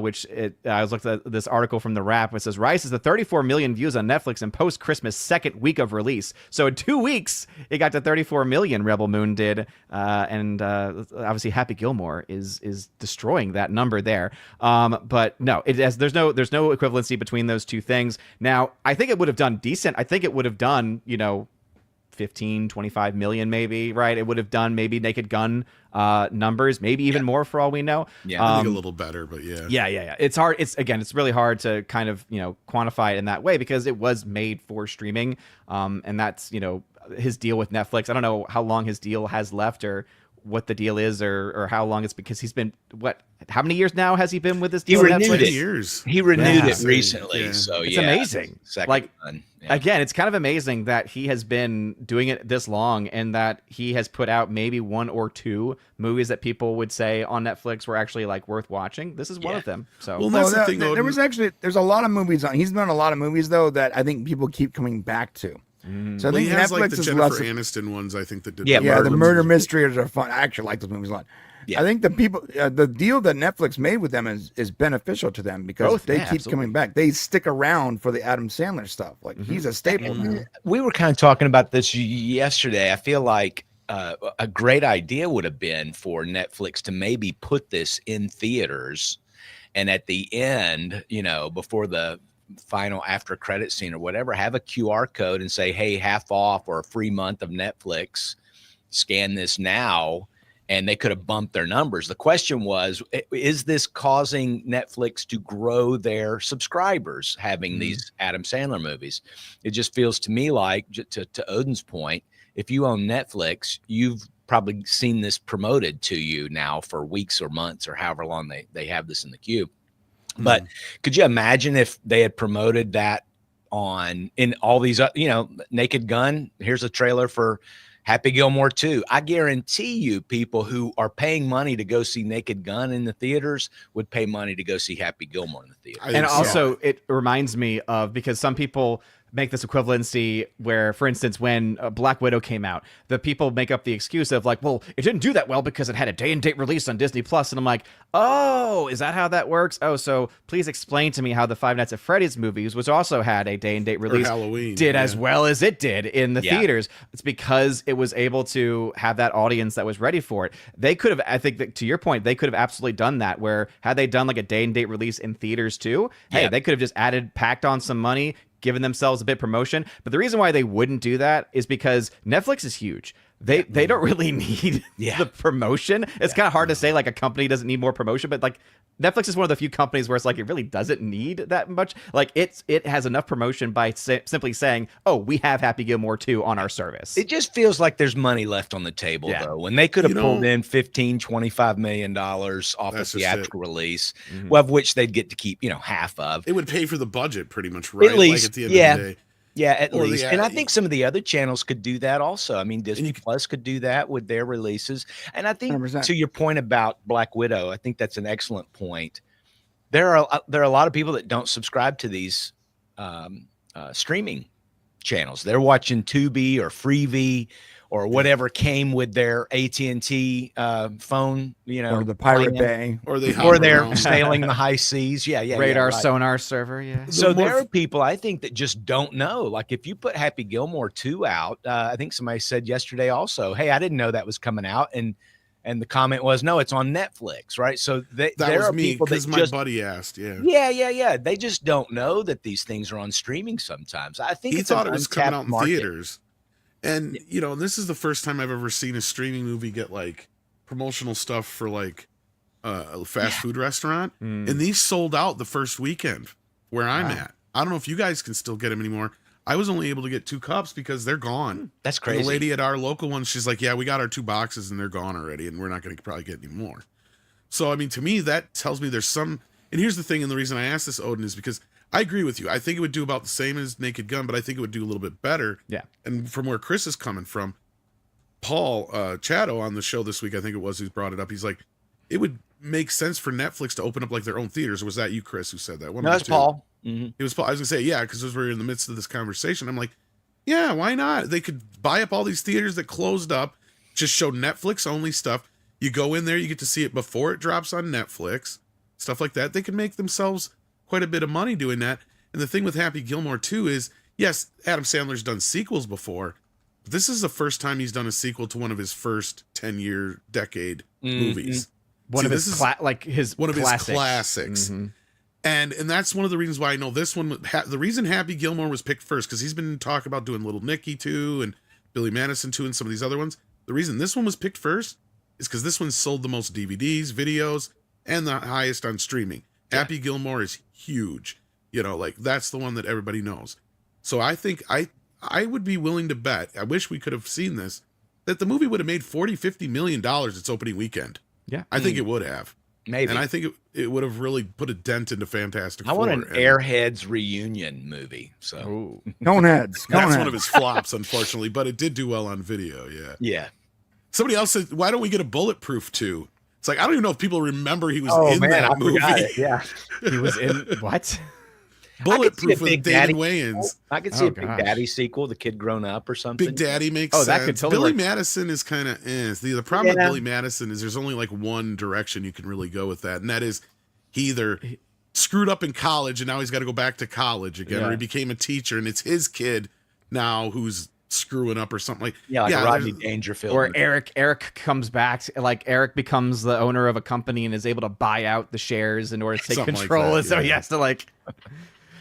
B: which I was looking at this article from The Wrap, which says rises to 34 million views on Netflix in post-Christmas second week of release. So in 2 weeks, it got to 34 million. Rebel Moon did, and obviously Happy Gilmore is destroying that number there. But no, there's no equivalency between those two things. Now, I think it would have done decent. I think it would have done 15, 25 million maybe, right? It would have done maybe Naked Gun numbers, maybe even more for all we know.
A: Yeah, I think a little better, but yeah.
B: Yeah. It's hard. It's really hard to kind of, quantify it in that way, because it was made for streaming. And that's, his deal with Netflix. I don't know how long his deal has left, or what the deal is, or how long it's, because he's been, how many years now has he been with this deal?
E: He renewed it.
A: Years.
E: He renewed it recently.
A: Yeah.
E: So
B: it's amazing.
E: Second one. Yeah.
B: Again, it's kind of amazing that he has been doing it this long, and that he has put out maybe 1 or 2 movies that people would say on Netflix were actually like worth watching. This is one of them. So
A: well, that's the thing.
C: There's a lot of movies on. He's done a lot of movies though that I think people keep coming back to. So I think
A: he has
C: Netflix
A: like the
C: is
A: Jennifer
C: less.
A: Aniston ones. I think that did.
C: The murder mysteries are fun. I actually like those movies a lot.
E: Yeah.
C: I think the people, the deal that Netflix made with them is beneficial to them, because they keep coming back. They stick around for the Adam Sandler stuff. Like he's a staple now.
E: We were kind of talking about this yesterday. I feel like a great idea would have been for Netflix to maybe put this in theaters, and at the end, before the final after credit scene or whatever, have a QR code and say, hey, half off or a free month of Netflix, scan this now. And they could have bumped their numbers. The question was, is this causing Netflix to grow their subscribers having these Adam Sandler movies? It just feels to me like, to Odin's point, if you own Netflix, you've probably seen this promoted to you now for weeks or months or however long they have this in the queue. But could you imagine if they had promoted that in all these, Naked Gun, here's a trailer for Happy Gilmore 2. I guarantee you people who are paying money to go see Naked Gun in the theaters would pay money to go see Happy Gilmore in the theater.
B: And also it reminds me of, because some people make this equivalency where, for instance, when Black Widow came out, the people make up the excuse of like, well, it didn't do that well because it had a day and date release on Disney Plus. And I'm like, oh, is that how that works? Oh, so please explain to me how the Five Nights at Freddy's movies, which also had a day and date release,
A: Halloween,
B: did as well as it did in the theaters. It's because it was able to have that audience that was ready for it. They could have, I think that, to your point, they could have absolutely done that, where had they done like a day and date release in theaters too, hey, they could have just packed on some money, given themselves a bit promotion. But the reason why they wouldn't do that is because Netflix is huge. They don't really need the promotion. It's kind of hard to say like a company doesn't need more promotion, but like Netflix is one of the few companies where it's like it really doesn't need that much. Like it has enough promotion by simply saying, "Oh, we have Happy Gilmore 2 on our service."
E: It just feels like there's money left on the table though. When they could have pulled in $15-25 million off a theatrical release, well, of which they'd get to keep, half of.
A: It would pay for the budget pretty much, right?
E: At least,
A: like at the end of the day.
E: Yeah, at least. And I think some of the other channels could do that also. I mean, Disney Plus could do that with their releases. And I think 100%. To your point about Black Widow, I think that's an excellent point. There are a lot of people that don't subscribe to these streaming channels. They're watching Tubi or Freevee or whatever came with their AT&T phone,
C: or the Pirate Bay,
E: or they're sailing the high seas.
B: Radar sonar server. Yeah.
E: So there are people I think that just don't know. Like if you put Happy Gilmore 2 out, I think somebody said yesterday also, "Hey, I didn't know that was coming out," and the comment was, "No, it's on Netflix." Right. So there
A: was
E: are
A: me
E: people
A: because
E: that
A: my buddy asked.
E: Yeah. They just don't know that these things are on streaming sometimes. I think
A: he thought it was coming out in
E: market.
A: theaters. And, this is the first time I've ever seen a streaming movie get like promotional stuff for like a fast food restaurant. And these sold out the first weekend where I'm at. I don't know if you guys can still get them anymore. I was only able to get 2 cups because they're gone.
E: That's crazy.
A: And the lady at our local one, she's like, "Yeah, we got our 2 boxes and they're gone already. And we're not going to probably get any more." So, I mean, to me, that tells me there's some, and here's the thing. And the reason I asked this, Odin, is because I agree with you. I think it would do about the same as Naked Gun, but I think it would do a little bit better.
B: Yeah.
A: And from where Chris is coming from, Paul Chatto on the show this week, I think it was, who brought it up. He's like, it would make sense for Netflix to open up like their own theaters. Or was that you, Chris, who said that? One
E: No,
A: of the
E: that's
A: two.
E: Paul. Mm-hmm.
A: It was Paul. I was gonna say, yeah, because as we were in the midst of this conversation, I'm like, yeah, why not? They could buy up all these theaters that closed up, just show Netflix only stuff. You go in there, you get to see it before it drops on Netflix, stuff like that. They can make themselves quite a bit of money doing that. And the thing with Happy Gilmore too is, yes, Adam Sandler's done sequels before, but this is the first time he's done a sequel to one of his first 10-year decade movies.
B: One of his
A: classics.
B: Mm-hmm.
A: And that's one of the reasons why I know this one. The reason Happy Gilmore was picked first, because he's been talking about doing Little Nicky too, and Billy Madison too, and some of these other ones. The reason this one was picked first is because this one sold the most DVDs, videos, and the highest on streaming. Yeah. Happy Gilmore is huge. You know, like that's the one that everybody knows. So I think I would be willing to bet, I wish we could have seen this, that the movie would have made $40-50 million its opening weekend.
B: Yeah.
A: I think it would have.
E: Maybe.
A: And I think it would have really put a dent into Fantastic
E: I
A: Four.
E: want an Airheads reunion movie. So
C: Coneheads.
A: That's one of his flops, unfortunately, but it did do well on video. Yeah.
E: Yeah.
A: Somebody else said, why don't we get a Bulletproof 2? It's like, I don't even know if people remember he was in that movie.
E: Yeah.
B: He was in what?
A: Bulletproof with
E: Big
A: David
E: Daddy.
A: Wayans.
E: I could see a
B: gosh.
E: Big Daddy sequel, The Kid Grown Up or something.
A: Big Daddy makes sense.
B: That could totally
A: Billy
B: work.
A: Madison is kind of the problem with Billy Madison is there's only like one direction you can really go with that, and that is he either screwed up in college and now he's got to go back to college again, or he became a teacher and it's his kid now who's screwing up or something like
E: Rodney Dangerfield.
B: Or Eric comes back, like Eric becomes the owner of a company and is able to buy out the shares in order to take
A: Something like
B: control,
A: that,
B: and so he has to like.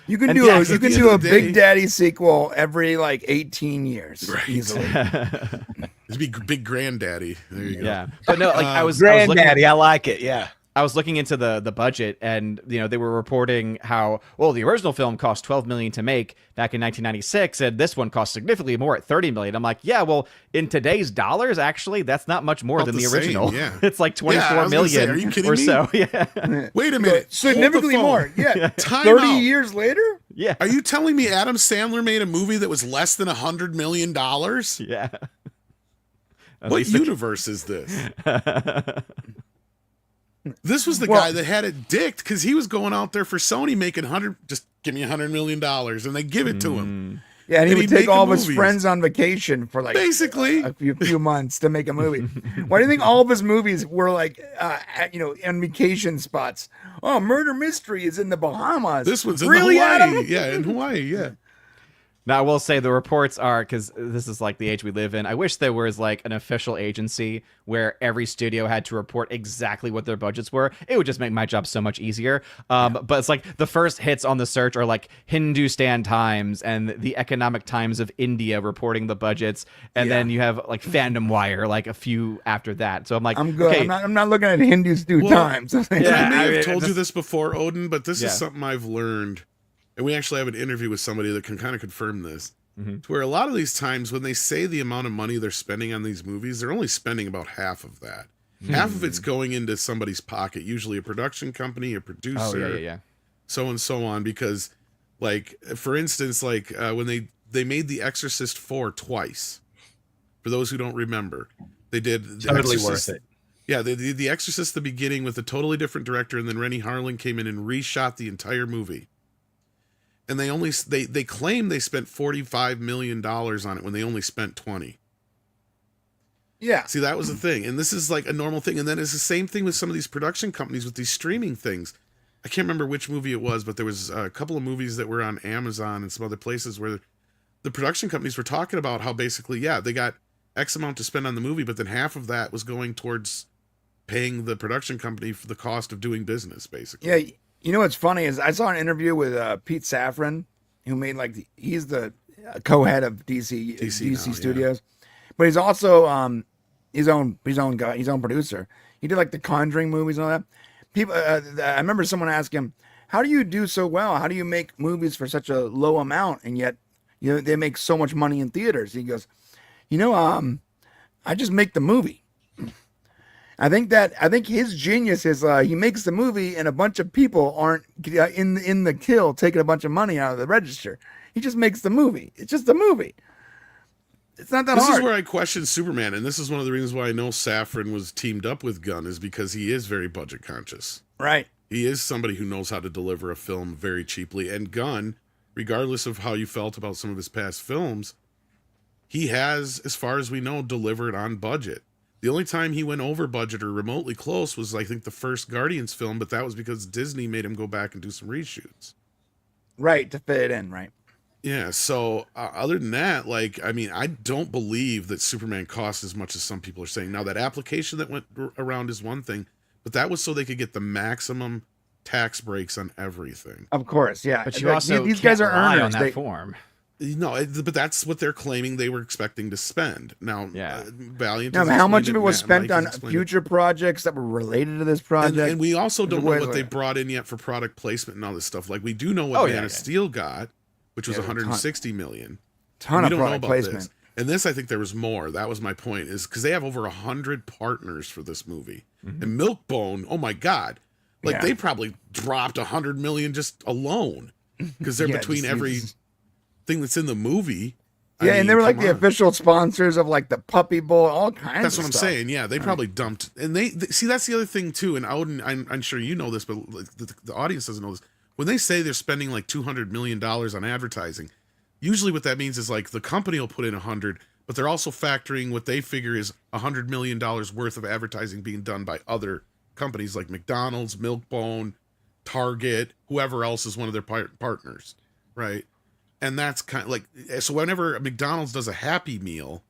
C: You can
B: And
C: do
B: yeah,
C: you can do a Big Daddy sequel every like 18 years,
A: Right.
C: easily.
A: It's big granddaddy. There you go.
B: Yeah, but no, like I was
E: Granddaddy. I like it. Yeah.
B: I was looking into the budget, and they were reporting how the original film cost $12 million to make back in 1996, and this one cost significantly more at $30 million. I'm like, yeah, well, in today's dollars, actually, that's not much more than the original.
A: Same, yeah.
B: It's like 24 million
A: say, are you kidding
B: or
A: me?
B: so. Yeah,
A: Wait a minute.
C: Significantly
A: Hold the
C: more.
A: phone.
C: Yeah.
A: Time
C: 30
A: out.
C: years later?
B: yeah,
A: Are you telling me Adam Sandler made a movie that was less than $100 million?
B: yeah. At
A: What
B: least
A: universe is this? This was the guy that had it dicked because he was going out there for Sony making just give me $100 million, and they give it to him.
C: Yeah, and he would
A: he'd
C: take
A: make
C: all
A: the
C: of his
A: movies.
C: friends on vacation for like
A: Basically.
C: a few months to make a movie. Why do you think all of his movies were like, on vacation spots? Oh, Murder Mystery is in the Bahamas.
A: This one's in
C: really,
A: Hawaii.
C: Adam?
A: Yeah, in Hawaii, yeah.
B: Now, I will say the reports are, because this is like the age we live in, I wish there was like an official agency where every studio had to report exactly what their budgets were. It would just make my job so much easier. But it's like the first hits on the search are like Hindustan Times and the Economic Times of India reporting the budgets. And then you have like Fandom Wire, like a few after that. So I'm like,
C: I'm good.
B: okay,
C: I'm not looking at Hindustan Times.
A: And
B: Yeah,
A: I may
B: I
A: have
B: mean,
A: told you this before, Odin, but this
B: Yeah.
A: is something I've learned. And we actually have an interview with somebody that can kind of confirm this. To where a lot of these times when they say the amount of money they're spending on these movies, they're only spending about half of that. Half of it's going into somebody's pocket, usually a production company, a producer,
B: Oh, yeah.
A: so and so on. Because, like, for instance, like when they made The Exorcist 4 twice, for those who don't remember, they did The
E: Totally
A: Exorcist,
E: worth it.
A: Yeah, they did The Exorcist the beginning with a totally different director, and then Rennie Harlan came in and reshot the entire movie. And they claim they spent $45 million on it when they only spent 20.
C: Yeah.
A: See, that was the thing. And this is like a normal thing. And then it's the same thing with some of these production companies with these streaming things. I can't remember which movie it was, but there was a couple of movies that were on Amazon and some other places where the production companies were talking about how basically, they got X amount to spend on the movie, but then half of that was going towards paying the production company for the cost of doing business, basically.
C: Yeah. You know what's funny is I saw an interview with Pete Safran, who made he's the co-head of DC
A: now,
C: Studios, but he's also his own guy, his own producer. He did like the Conjuring movies and all that. People, I remember someone asked him, "How do you do so well? How do you make movies for such a low amount and yet they make so much money in theaters?" He goes, "I just make the movie." I think his genius is he makes the movie and a bunch of people aren't in the kill taking a bunch of money out of the register. He just makes the movie. It's just a movie. It's not that
A: This
C: hard.
A: is where I question Superman, and this is one of the reasons why I know Safran was teamed up with Gunn, is because he is very budget conscious.
C: Right.
A: He is somebody who knows how to deliver a film very cheaply. And Gunn, regardless of how you felt about some of his past films, he has, as far as we know, delivered on budget. The only time he went over budget or remotely close was, I think, the first Guardians film, but that was because Disney made him go back and do some reshoots.
C: Right, to fit it in, right.
A: Yeah, so other than that, I don't believe that Superman cost as much as some people are saying. Now, that application that went around is one thing, but that was so they could get the maximum tax breaks on everything.
C: Of course, yeah.
B: But you also
C: these guys are
B: rely
C: earners.
B: on that form.
A: No, but that's what they're claiming they were expecting to spend. Now,
B: Yeah.
A: Valiant.
C: Now,
A: has
C: how much
A: explained
C: of it was
A: Mike
C: spent
A: has
C: on
A: explained
C: future projects that were related to this
A: it.
C: project?
A: And we also don't know
C: Wait,
A: what
C: wait.
A: they brought in yet for product placement and all this stuff. Like, we do know what Man of Steel got, which was
C: Yeah,
A: 160 million.
C: Ton
A: We
C: of
A: don't know
C: product
A: about
C: placement.
A: this. And this, I think there was more. That was my point, is because they have over 100 partners for this movie. And Milkbone, oh my God. Like,
C: Yeah.
A: they probably dropped 100 million just alone. Because they're
C: Yeah,
A: between
C: just-
A: every thing that's in the movie. I
C: Yeah, and
A: mean,
C: they were like
A: come
C: the
A: on.
C: official sponsors of like the Puppy Bowl, all kinds
A: That's
C: of
A: what I'm
C: stuff.
A: saying. Yeah, they probably dumped, and they see, that's the other thing too. And Odin, I'm sure you know this, but like, the audience doesn't know this. When they say they're spending like $200 million on advertising, usually what that means is like the company will put in 100, but they're also factoring what they figure is $100 million worth of advertising being done by other companies like McDonald's, Milkbone, Target, whoever else is one of their partners, right? And that's kind of like, so whenever McDonald's does a Happy Meal,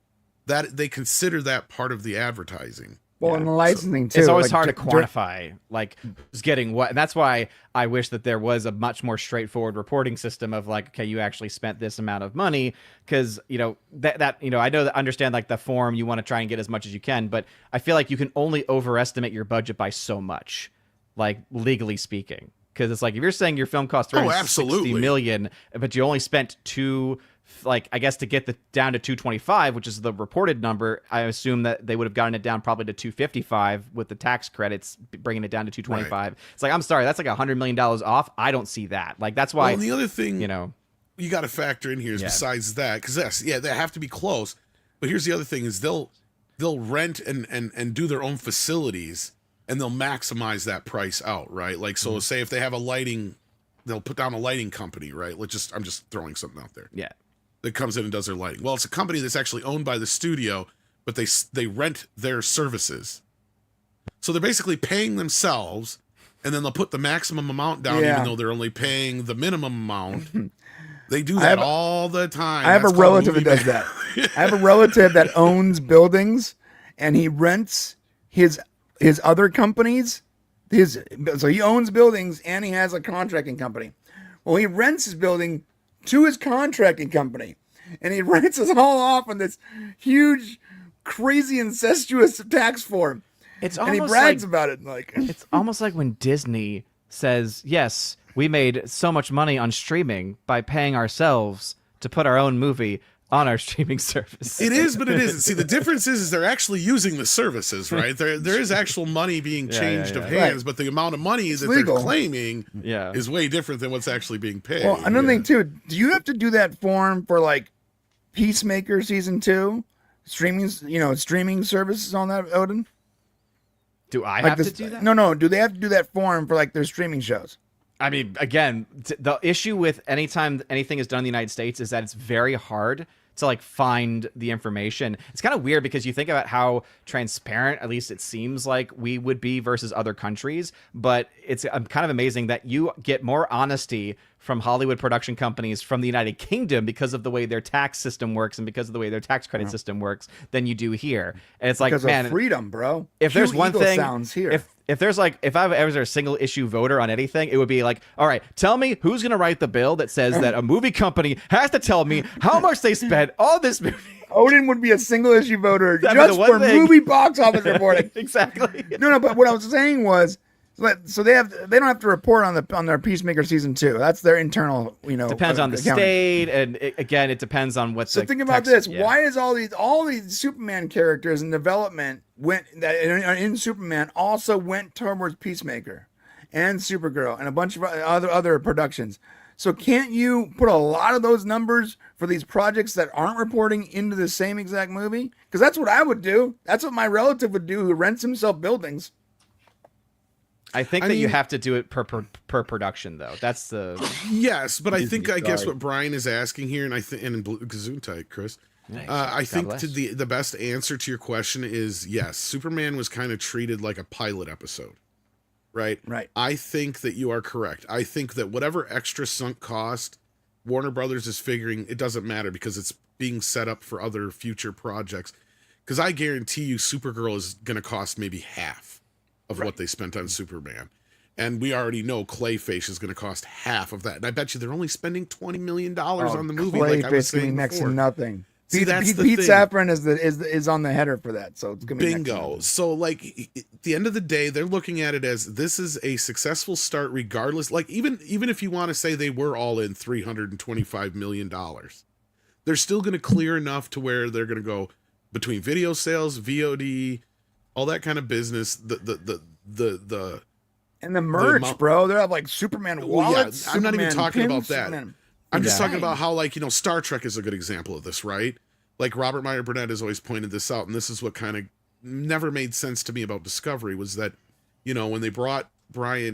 A: that they consider that part of the advertising.
C: Well, and the licensing too.
B: It's always
C: like,
B: hard to quantify, like, who's getting what. And that's why I wish that there was a much more straightforward reporting system of like, okay, you actually spent this amount of money. Because, you know, that you know, I know that, understand like the form, you want to try and get as much as you can, but I feel like you can only overestimate your budget by so much, like legally speaking. Because it's like, if you're saying your film cost $360
A: absolutely.
B: million, but you only spent like, I guess to get down to 225, which is the reported number, I assume that they would have gotten it down probably to 255 with the tax credits, bringing it down to 225.
A: Right.
B: It's like, I'm sorry, that's like $100 million off. I don't see that. Like, that's why,
A: Well, and the other thing,
B: you know,
A: you got to factor in here is
B: Yeah.
A: besides that, because they have to be close. But here's the other thing: is they'll rent and do their own facilities, and they'll maximize that price out, right? Like, so say if they have a lighting, they'll put down a lighting company, right? I'm just throwing something out there.
B: yeah.
A: That comes in and does their lighting. Well, it's a company that's actually owned by the studio, but they rent their services. So they're basically paying themselves, and then they'll put the maximum amount down,
C: Yeah.
A: even though they're only paying the minimum amount. They do that all the time.
C: I have
A: That's
C: a
A: called
C: relative that
A: movie
C: does that. I have a relative that owns buildings, and he rents his other companies. So he owns buildings, and he has a contracting company. Well, he rents his building to his contracting company, and he writes us all off on this huge, crazy, incestuous tax form.
B: It's
C: And he
B: almost
C: brags
B: like,
C: about it. Like,
B: it's almost like when Disney says, yes, we made so much money on streaming by paying ourselves to put our own movie on our streaming service.
A: It is, but it isn't. See, the difference is they're actually using the services, right? There is actual money being changed of hands,
C: Right.
A: but the amount of money that
C: legal.
A: they're claiming
B: Yeah.
A: is way different than what's actually being paid.
C: well, another thing too. Do you have to do that form for like Peacemaker season 2? Streaming services on that, Odin?
B: Do I
C: Like
B: have
C: this,
B: to do that?
C: No. Do they have to do that form for like their streaming shows?
B: I mean, again, the issue with anytime anything is done in the United States is that it's very hard to like find the information. It's kind of weird because you think about how transparent, at least it seems like we would be versus other countries, but it's kind of amazing that you get more honesty from Hollywood production companies from the United Kingdom because of the way their tax system works and because of the way their tax credit system works than you do here. And it's like,
C: Because
B: man,
C: of freedom, bro.
B: if there's
C: Hugh
B: one
C: Eagle
B: thing,
C: sounds here.
B: if there's like, if I was a single issue voter on anything, it would be like, all right, tell me who's going to write the bill that says that a movie company has to tell me how much they spent on this movie.
C: Odin would be a single issue voter
B: That'd be
C: just
B: the one
C: for
B: thing.
C: movie box office reporting.
B: Exactly.
C: No, but what I was saying was, so they don't have to report on their Peacemaker season 2. That's their internal,
B: Depends on the
C: accounting.
B: state, and again, it depends on what.
C: So
B: the
C: think about
B: text-
C: this:
B: yeah.
C: why is all these Superman characters in development in Superman also went towards Peacemaker and Supergirl and a bunch of other productions? So can't you put a lot of those numbers for these projects that aren't reporting into the same exact movie? Because that's what I would do. That's what my relative would do who rents himself buildings.
B: I think you have to do it per production, though. That's the
A: yes, but I guess what Brian is asking here, and in Gesundheit, Chris, I think the best answer to your question is yes. Superman was kind of treated like a pilot episode, right?
C: Right.
A: I think that you are correct. I think that whatever extra sunk cost Warner Brothers is figuring, it doesn't matter because it's being set up for other future projects. Because I guarantee you, Supergirl is going to cost maybe half of what they spent on Superman. And we already know Clayface is going to cost half of that. And I bet you they're only spending $20 million on the movie.
C: Clayface
A: like I was saying
C: next
A: before.
C: to nothing.
A: See, that's the
C: Pete
A: thing.
C: Safran is on the header for that, so it's gonna be
A: bingo. So, like, at the end of the day, they're looking at it as this is a successful start, regardless. Like, even if you want to say they were all in $325 million, they're still going to clear enough to where they're going to go between video sales, VOD, all that kind of business. The
C: and the merch, bro. They have like Superman wallets.
A: I'm not even
C: Superman
A: talking
C: pins,
A: about that.
C: Superman.
A: I'm just talking about how, like, Star Trek is a good example of this, right? Like, Robert Meyer Burnett has always pointed this out, and this is what kind of never made sense to me about Discovery, was that, when they brought Brian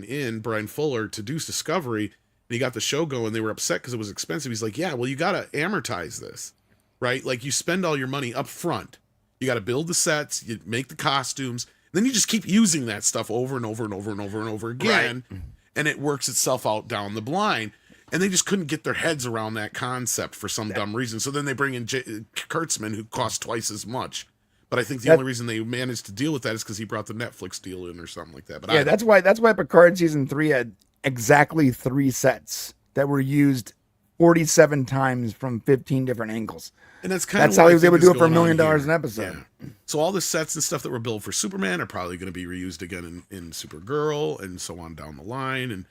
A: Fuller, to do Discovery, and he got the show going, they were upset because it was expensive. He's like, yeah, well, you got to amortize this, right? Like, you spend all your money up front. You got to build the sets, you make the costumes, then you just keep using that stuff over and over and over and over and over again, right. And it works itself out down the line. And they just couldn't get their heads around that concept for some dumb reason. So then they bring in Kurtzman, who costs twice as much. But I think the only reason they managed to deal with that is because he brought the Netflix deal in or something like that. But
C: yeah, that's why Picard season 3 had exactly 3 sets that were used 47 times from 15 different angles.
A: And that's kind of
C: how he was able to do it for $1 million an episode.
A: Yeah. So all the sets and stuff that were built for Superman are probably going to be reused again in Supergirl and so on down the line and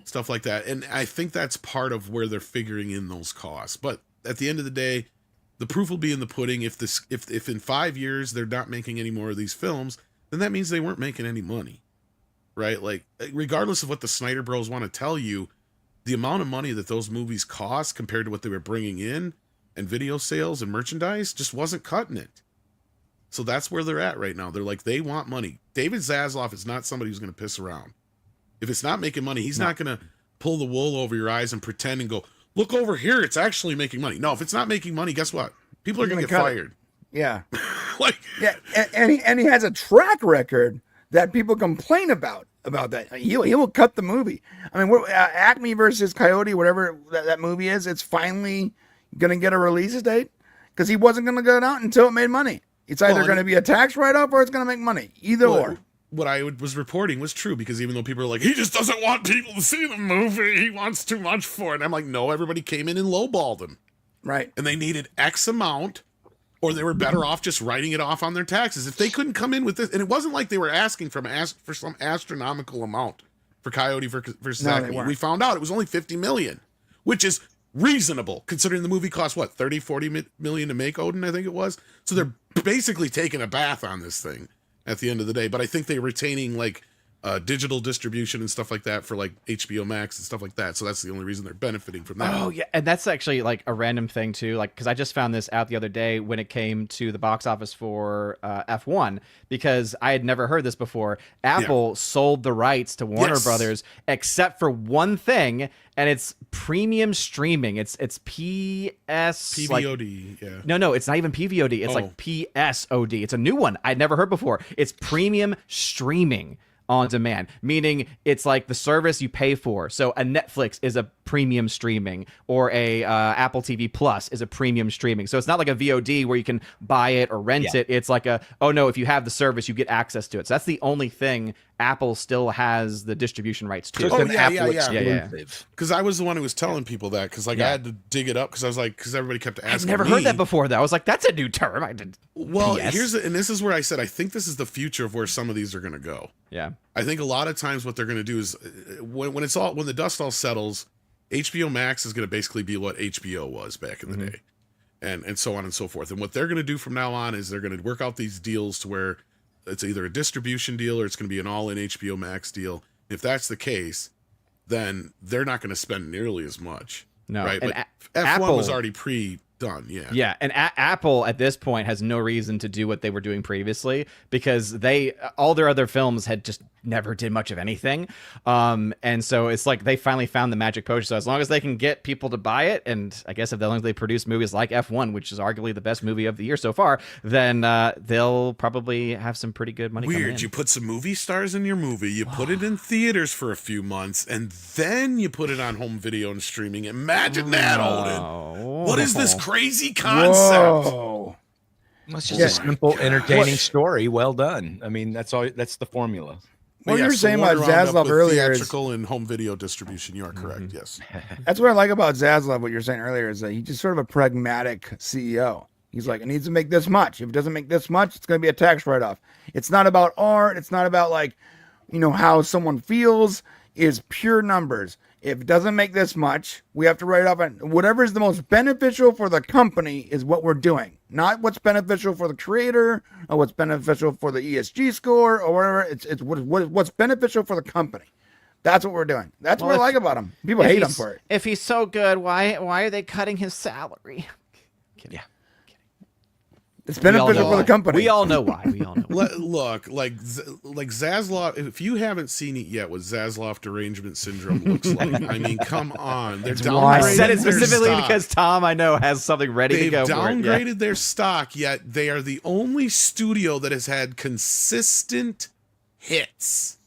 A: stuff like that. And I think that's part of where they're figuring in those costs. But at the end of the day, the proof will be in the pudding. If in 5 years they're not making any more of these films, then that means they weren't making any money, right? Like, regardless of what the Snyder Bros want to tell you, the amount of money that those movies cost compared to what they were bringing in and video sales and merchandise just wasn't cutting it. So that's where they're at right now. They're like, they want money. David Zaslav is not somebody who's going to piss around. If it's not making money, he's not going to pull the wool over your eyes and pretend and go, look over here, it's actually making money. No, if it's not making money, guess what? People are going to get fired.
C: Yeah.
A: Yeah,
C: and he has a track record that people complain about that. He will cut the movie. I mean, Acme versus Coyote, whatever that movie is, it's finally gonna get a release date because he wasn't gonna go out until it made money. It's either gonna be a tax write-off or it's gonna make money. Either or.
A: What I was reporting was true, because even though people are like, he just doesn't want people to see the movie, he wants too much for it. And I'm like, no, everybody came in and lowballed him.
C: Right.
A: And they needed X amount, or they were better off just writing it off on their taxes. If they couldn't come in with this, and it wasn't like they were asking for some astronomical amount for Coyote versus Acme. We found out it was only $50 million, which is reasonable considering the movie cost 30-40 million to make, Odin, I think it was. So they're basically taking a bath on this thing at the end of the day. But I think they're retaining like digital distribution and stuff like that for like HBO Max and stuff like that. So that's the only reason they're benefiting from that.
B: Oh yeah, and that's actually like a random thing too. Like, because I just found this out the other day when it came to the box office for F1, because I had never heard this before. Apple sold the rights to Warner Brothers, except for one thing, and it's premium streaming. It's PVOD. No, it's not even PVOD. It's like PSOD. It's a new one I'd never heard before. It's premium streaming on demand, meaning it's like the service you pay for. So a Netflix is a premium streaming, or a Apple TV Plus is a premium streaming. So it's not like a VOD where you can buy it or rent it. It's like if you have the service, you get access to it. So that's the only thing Apple still has the distribution rights to.
A: Exclusive. Because I was the one who was telling people that, because I had to dig it up, because I was like, because everybody kept asking me.
B: I've never heard that before, though. I was like, that's a new term. I did.
A: Well, and this is where I said I think this is the future of where some of these are going to go.
B: Yeah,
A: I think a lot of times what they're going to do is when the dust all settles, HBO Max is going to basically be what HBO was back in the day, and so on and so forth. And what they're going to do from now on is they're going to work out these deals to where it's either a distribution deal or it's going to be an all-in HBO Max deal. If that's the case, then they're not going to spend nearly as much.
B: No,
A: right?
B: and
A: But F1
B: Apple
A: was already pre-done. Yeah.
B: Yeah, and Apple at this point has no reason to do what they were doing previously because all their other films had just never did much of anything. And so it's like they finally found the magic potion. So as long as they can get people to buy it, and I guess as long as they produce movies like F1, which is arguably the best movie of the year so far, then they'll probably have some pretty good money coming in.
A: Weird. You put some movie stars in your movie, you put it in theaters for a few months, and then you put it on home video and streaming. Imagine that, Holden. What is this crazy concept?
C: Whoa.
E: It's just a simple, entertaining story. Well done. I mean, that's all. That's the formula.
C: What you were saying
A: Warner
C: about
A: wound up
C: Zaslav
A: with
C: earlier is
A: theatrical and home video distribution. You are correct. Yes.
C: that's what I like about Zaslav. What you were saying earlier is that he's just sort of a pragmatic CEO. He's like, it needs to make this much. If it doesn't make this much, it's going to be a tax write-off. It's not about art. It's not about like, how someone feels. Is pure numbers. If it doesn't make this much, we have to write off, and whatever is the most beneficial for the company is what we're doing. Not what's beneficial for the creator or what's beneficial for the ESG score or whatever. It's what's beneficial for the company. That's what we're doing. That's what I like about him. People hate him for it.
B: If he's so good, why are they cutting his salary?
E: Yeah.
C: It's beneficial for the company.
B: We all know why. We all know why.
A: Look, like Zaslav, if you haven't seen it yet, what Zaslav derangement syndrome looks like, I mean, come on. They're downgrading
B: I said it
A: their
B: specifically
A: stock.
B: because Tom, I know, has something ready
A: They've
B: to go for it.
A: downgraded their stock, yet they are the only studio that has had consistent hits,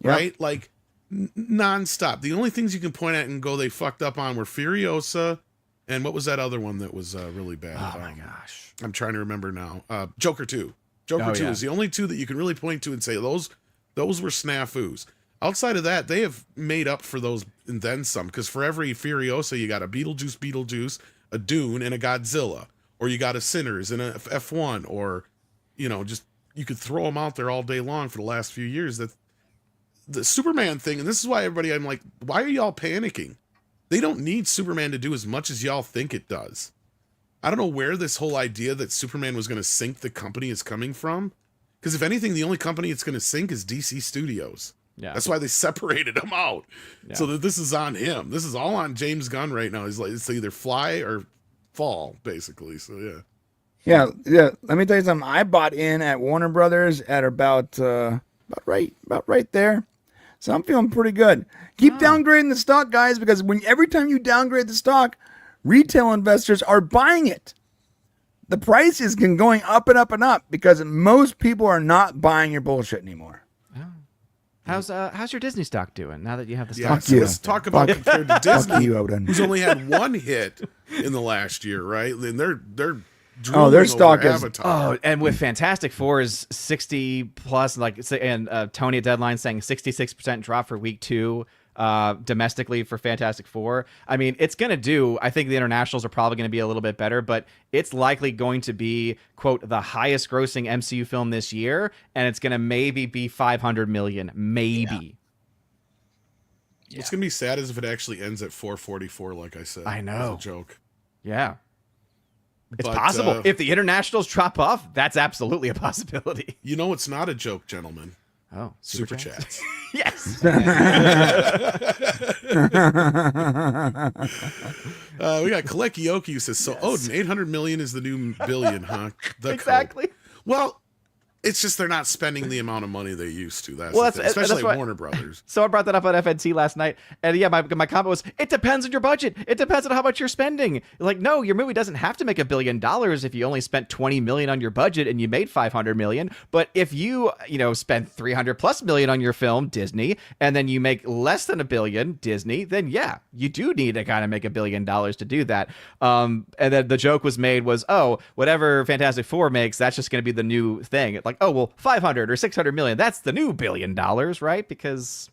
A: right? Like, nonstop. The only things you can point at and go they fucked up on were Furiosa, and what was that other one that was really bad?
B: Oh, my gosh.
A: I'm trying to remember now. Joker 2. Joker 2 is the only two that you can really point to and say those were snafus. Outside of that, they have made up for those and then some, because for every Furiosa, you got a Beetlejuice, a Dune, and a Godzilla. Or you got a Sinners and a F1, or, just, you could throw them out there all day long for the last few years. That the Superman thing, and this is why I'm like, why are y'all panicking? They don't need Superman to do as much as y'all think it does. I don't know where this whole idea that Superman was going to sink the company is coming from. Because if anything, the only company it's going to sink is DC Studios.
B: Yeah.
A: That's why they separated him out.
B: Yeah.
A: So that this is on him. This is all on James Gunn right now. He's like, it's either fly or fall, basically. So, yeah.
C: Yeah. Let me tell you something. I bought in at Warner Brothers at about right there. So I'm feeling pretty good. Keep downgrading the stock, guys, because every time you downgrade the stock, retail investors are buying it. The price is going up and up and up because most people are not buying your bullshit anymore.
B: How's your Disney stock doing now that you have the
A: Yeah,
B: stock?
A: so let's talk about compared to Disney,
C: Fuck you, Odin.
A: who's only had one hit in the last year, right? And they're
C: their
A: drooling
C: stock
A: over
C: is-
A: Avatar.
B: Oh, and with Fantastic Four is 60 plus, and Tony at Deadline saying 66% drop for week 2 domestically for Fantastic Four. I mean, it's going to do, I think the internationals are probably going to be a little bit better, but it's likely going to be, quote, the highest grossing MCU film this year, and it's going to maybe be 500 million, maybe.
E: Yeah.
A: What's going to be sad is if it actually ends at 444, like I said.
B: I know.
A: As a joke.
B: Yeah. It's
A: But,
B: possible. If the internationals drop off, that's absolutely a possibility.
A: It's not a joke, gentlemen.
B: Oh,
A: Super chats.
B: Yes.
A: We got Kalekioki who says, so Odin, 800 million is the new billion, huh? The
B: Exactly.
A: code. Well, it's just they're not spending the amount of money they used to. That's,
B: Well,
A: the thing. Especially
B: that's why-
A: Warner Brothers.
B: So I brought that up on FNT last night, and yeah, my comment was, it depends on your budget. It depends on how much you're spending. Like, no, your movie doesn't have to make $1 billion if you only spent 20 million on your budget and you made 500 million. But if you spend 300+ million on your film, Disney, and then you make less than $1 billion, Disney, then yeah, you do need to kind of make $1 billion to do that. And then the joke was made was, oh, whatever Fantastic Four makes, that's just going to be the new thing. Like, oh, well, 500 or 600 million, that's the new $1 billion, right? Because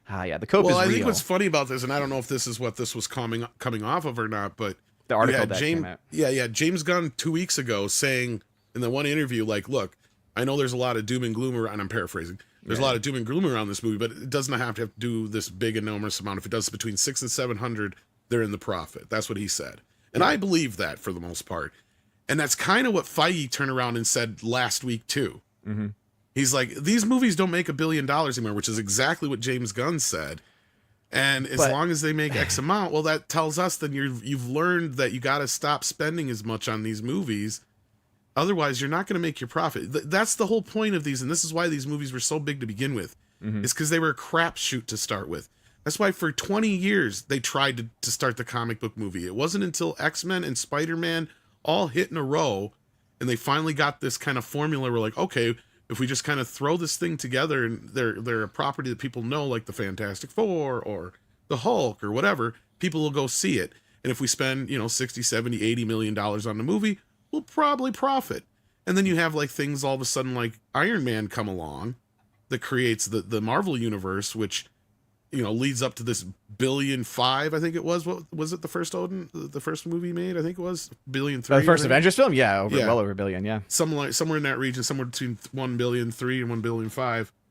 B: the cope is
A: Well, I
B: real.
A: think what's funny about this, and I don't know if this is what this was coming off of or not, but
B: The article
A: you had
B: that came out.
A: James Gunn 2 weeks ago saying in the one interview, like, look, I know there's a lot of doom and gloom around, and I'm paraphrasing, there's a lot of doom and gloom around this movie, but it doesn't have to do this big enormous amount. If it does between 600 and 700, they're in the profit. That's what he said. And I believe that for the most part. And that's kind of what Feige turned around and said last week too.
B: Mm-hmm.
A: He's like, these movies don't make $1 billion anymore, which is exactly what James Gunn said. And as long as they make X amount, well, that tells us then you've learned that you got to stop spending as much on these movies. Otherwise, you're not going to make your profit. That's the whole point of these, and this is why these movies were so big to begin with. Is because they were a crapshoot to start with. That's why for 20 years they tried to start the comic book movie. It wasn't until X-Men and Spider-Man all hit in a row, and they finally got this kind of formula. We're like, okay, if we just kind of throw this thing together, and they're a property that people know, like the Fantastic Four or the Hulk or whatever, people will go see it. And if we spend, 60, 70, 80 million dollars on the movie, we'll probably profit. And then you have like things all of a sudden like Iron Man come along that creates the Marvel universe, which leads up to this $1.5 billion, I think it was. What was it? The first movie made, I think it was $1.3 billion.
B: The first Avengers film, well over $1 billion, yeah.
A: Somewhere in that region, somewhere between $1.3 billion and $1.5 billion.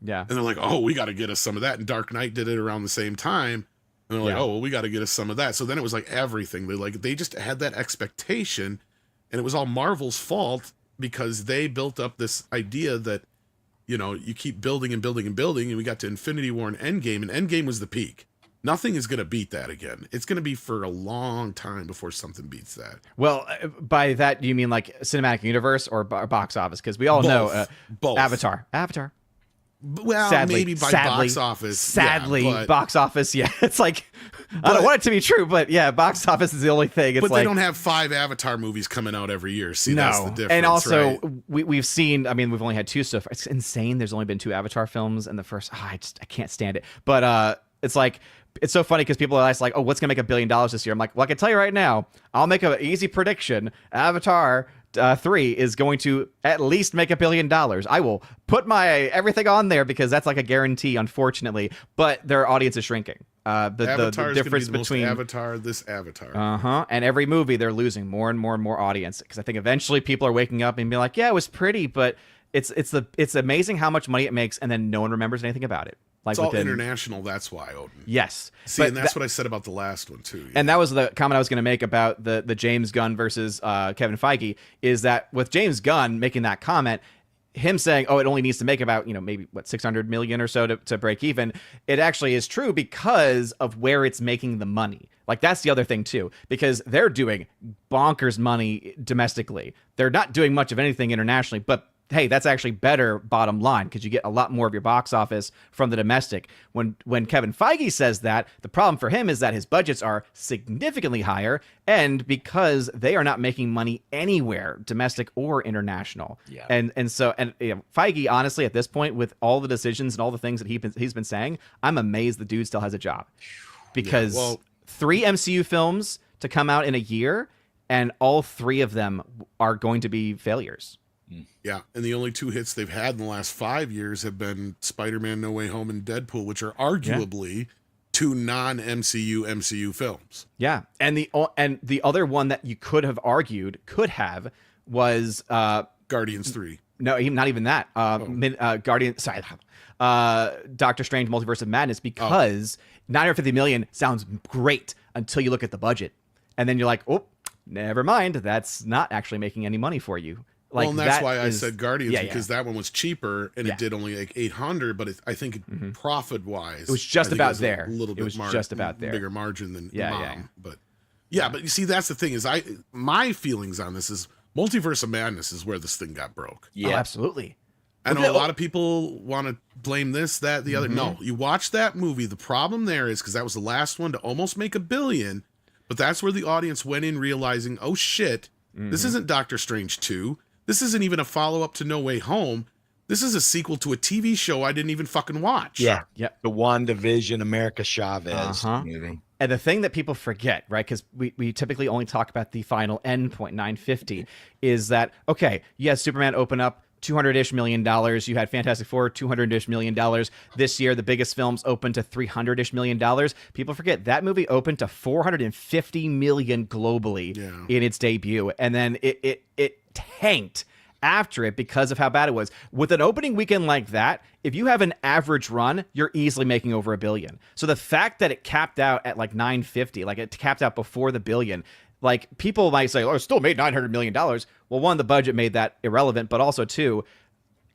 B: Yeah.
A: And they're like, oh, we got to get us some of that. And Dark Knight did it around the same time. And they're like, oh, well, we got to get us some of that. So then it was like everything. They just had that expectation, and it was all Marvel's fault because they built up this idea that you keep building and building and building, and we got to Infinity War and Endgame, and Endgame was the peak. Nothing is going to beat that again. It's going to be for a long time before something beats that.
B: Well, by that, do you mean like cinematic universe or box office? Because we all know
A: both.
B: Avatar.
A: Well,
B: sadly,
A: maybe by box office.
B: Sadly,
A: yeah,
B: box office, yeah. It's like, I don't want it to be true, but yeah, box office is the only thing. It's
A: but
B: like,
A: they don't have 5 Avatar movies coming out every year. See,
B: no.
A: That's the difference.
B: And also,
A: right?
B: we've seen, we've only had 2 so far. It's insane. There's only been 2 Avatar films, and the first, I can't stand it. But it's like, it's so funny because people are like, oh, what's going to make $1 billion this year? I'm like, well, I can tell you right now, I'll make an easy prediction. Avatar 3 is going to at least make $1 billion. I will put my everything on there because that's like a guarantee, unfortunately. But their audience is shrinking. The difference between
A: this Avatar.
B: And every movie they're losing more and more and more audience because I think eventually people are waking up and be like, yeah, it was pretty, but it's amazing how much money it makes, and then no one remembers anything about it. Like
A: it's all international. That's why, Odin.
B: Yes.
A: See, and that's what I said about the last one too. Yeah.
B: And that was the comment I was going to make about the James Gunn versus Kevin Feige, is that with James Gunn making that comment, him saying, oh, it only needs to make about, maybe 600 million or so to break even. It actually is true because of where it's making the money. Like, that's the other thing too, because they're doing bonkers money domestically. They're not doing much of anything internationally, but hey, that's actually better bottom line because you get a lot more of your box office from the domestic. When Kevin Feige says that, the problem for him is that his budgets are significantly higher, and because they are not making money anywhere, domestic or international.
E: Yeah.
B: And so Feige, honestly, at this point, with all the decisions and all the things that he's been saying, I'm amazed the dude still has a job. Because 3 MCU films to come out in a year, and all 3 of them are going to be failures.
A: Yeah, and the only 2 hits they've had in the last 5 years have been Spider-Man No Way Home and Deadpool, which are arguably 2 non-MCU MCU films.
B: Yeah, and the other one that you could have argued was
A: Guardians 3.
B: No, not even that. Doctor Strange Multiverse of Madness, because 950 million sounds great until you look at the budget. And then you're like, oh, never mind. That's not actually making any money for you. Like,
A: well, and that's why I said Guardians, because that one was cheaper and it did only like 800, but I think profit-wise,
B: it was just about there.
A: A little bit
B: just about there.
A: Bigger margin than Mom. But you see, that's the thing is my feelings on this is Multiverse of Madness is where this thing got broke.
B: Yeah, absolutely.
A: I know a lot of people want to blame this, that, the other. No, you watch that movie. The problem there is because that was the last one to almost make $1 billion, but that's where the audience went in realizing, oh shit, this isn't Doctor Strange 2. This isn't even a follow-up to No Way Home. This is a sequel to a TV show I didn't even fucking watch.
E: Yeah. The WandaVision, America Chavez movie.
B: And the thing that people forget, right, because we typically only talk about the final end point, 950, is that, okay, yes, Superman opened up $200-ish million. You had Fantastic Four, $200-ish million. This year, the biggest films opened to $300-ish million. People forget that movie opened to $450 million globally in its debut. And then it tanked after it because of how bad it was. With an opening weekend like that, if you have an average run, you're easily making over $1 billion. So the fact that it capped out at like 950, like it capped out before the $1 billion, like people might say, oh, it still made $900 million. Well, one, the budget made that irrelevant, but also two,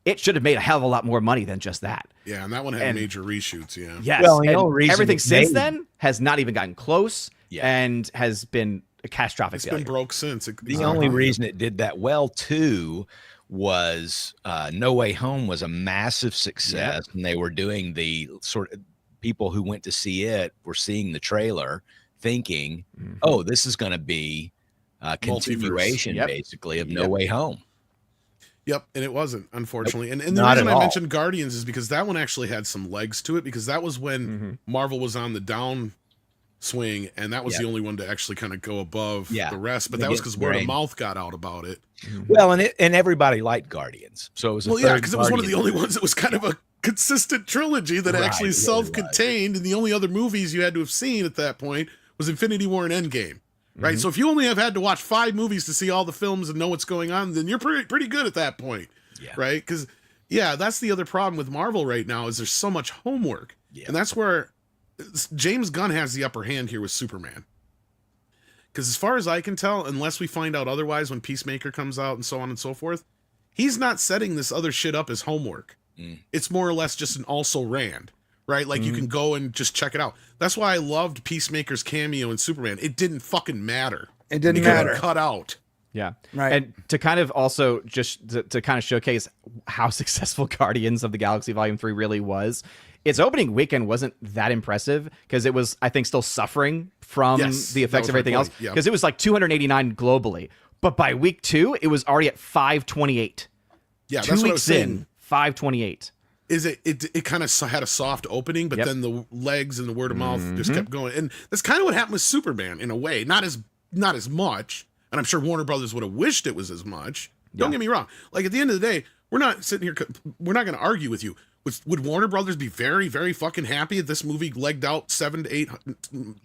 B: it should have made a hell of a lot more money than just that.
A: Yeah, and that one had major reshoots. Yeah.
B: Yes.
E: Well, the
B: and
E: only reason
B: everything
E: it
B: since
E: made-
B: then has not even gotten close,
E: Yeah.
B: and has been a catastrophic
A: It's
B: failure.
A: been broke since.
E: The only reason it did that well too was No Way Home was a massive success, and they were doing the sort of people who went to see it were seeing the trailer, thinking, "Oh, this is going to be a continuation,
B: Yep.
E: basically, of No Way Home."
A: Yep, and it wasn't, unfortunately. And the
E: Not
A: reason
E: at
A: I
E: all.
A: mentioned Guardians is because that one actually had some legs to it, because that was when Marvel was on the down swing, and that was
E: Yeah.
A: the only one to actually kind of go above
E: Yeah.
A: the rest. But
E: They
A: that was
E: get
A: because word of
E: brain.
A: mouth got out about it.
E: Well, and everybody liked Guardians, so it was.
A: Well, yeah, because it was one of the only ones that was kind of a consistent trilogy that
E: Right,
A: actually
E: it really
A: self-contained, and the only other movies you had to have seen at that point was Infinity War and Endgame. Right, so if you only have had to watch 5 movies to see all the films and know what's going on, then you're pretty good at that point.
E: Yeah.
A: Right, because that's the other problem with Marvel right now is there's so much homework, and that's where James Gunn has the upper hand here with Superman. Because as far as I can tell, unless we find out otherwise when Peacemaker comes out and so on and so forth, he's not setting this other shit up as homework. It's more or less just an also ran, right? Like you can go and just check it out. That's why I loved Peacemaker's cameo in Superman. It didn't fucking matter.
C: It didn't
A: It could have
C: matter.
A: been cut out.
B: Yeah.
C: Right.
B: And to kind of also just to kind of showcase how successful Guardians of the Galaxy Volume 3 really was, its opening weekend wasn't that impressive because it was, I think, still suffering from
A: Yes,
B: the effects
A: that
B: of
A: was my
B: everything else.
A: point, yeah.
B: Because it was like 289 globally. But by week 2, it was already at 528.
A: Yeah,
B: 2
A: that's what I was
B: weeks
A: saying.
B: in, 528.
A: Is it kind of had a soft opening, but
B: Yep.
A: then the legs and the word of mouth just kept going. And that's kind of what happened with Superman in a way. Not as much. And I'm sure Warner Brothers would have wished it was as much. Don't get me wrong. Like at the end of the day, we're not sitting here. We're not going to argue with you. Would Warner Brothers be very, very fucking happy if this movie legged out 7 to 8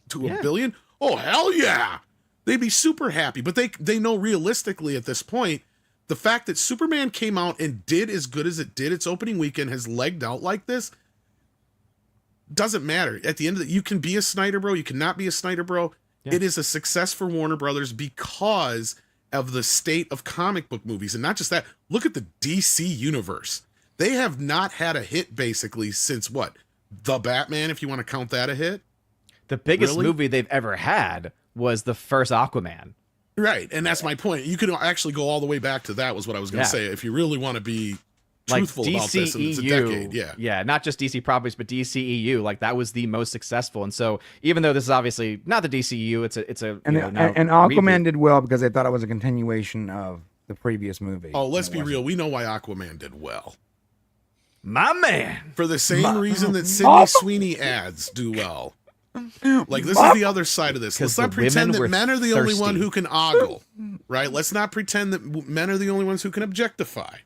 A: to a billion? Oh hell yeah, they'd be super happy. But they know realistically at this point, the fact that Superman came out and did as good as it did its opening weekend, has legged out like this, doesn't matter. At the end of you can be a Snyder bro, you cannot be a Snyder bro.
B: Yeah.
A: It is a success for Warner Brothers because of the state of comic book movies. And not just that, look at the DC universe. They have not had a hit basically since what? The Batman, if you want to count that a hit.
B: The biggest
A: Really?
B: movie they've ever had was the first Aquaman.
A: Right. And that's my point. You could actually go all the way back to that was what I was going to
B: Yeah.
A: say. If you really want to be
B: Like
A: truthful about this, and it's a decade. Yeah.
B: Yeah, not just DC properties, but DCEU. Like that was the most successful. And so even though this is obviously not the DCEU, it's a
C: And,
B: you know, now
C: and Aquaman
B: reboot.
C: did well because they thought it was a continuation of the previous movie.
A: Oh, let's
C: And it
A: be
C: wasn't.
A: real. We know why Aquaman did well.
B: My man.
A: For the same reason that Sydney Sweeny ads do well. Like this is the other side of this.
B: 'Cause
A: Let's not
B: the
A: pretend
B: women
A: that
B: were
A: men are the only one
B: thirsty.
A: who can ogle, right? Let's not pretend that men are the only ones who can objectify.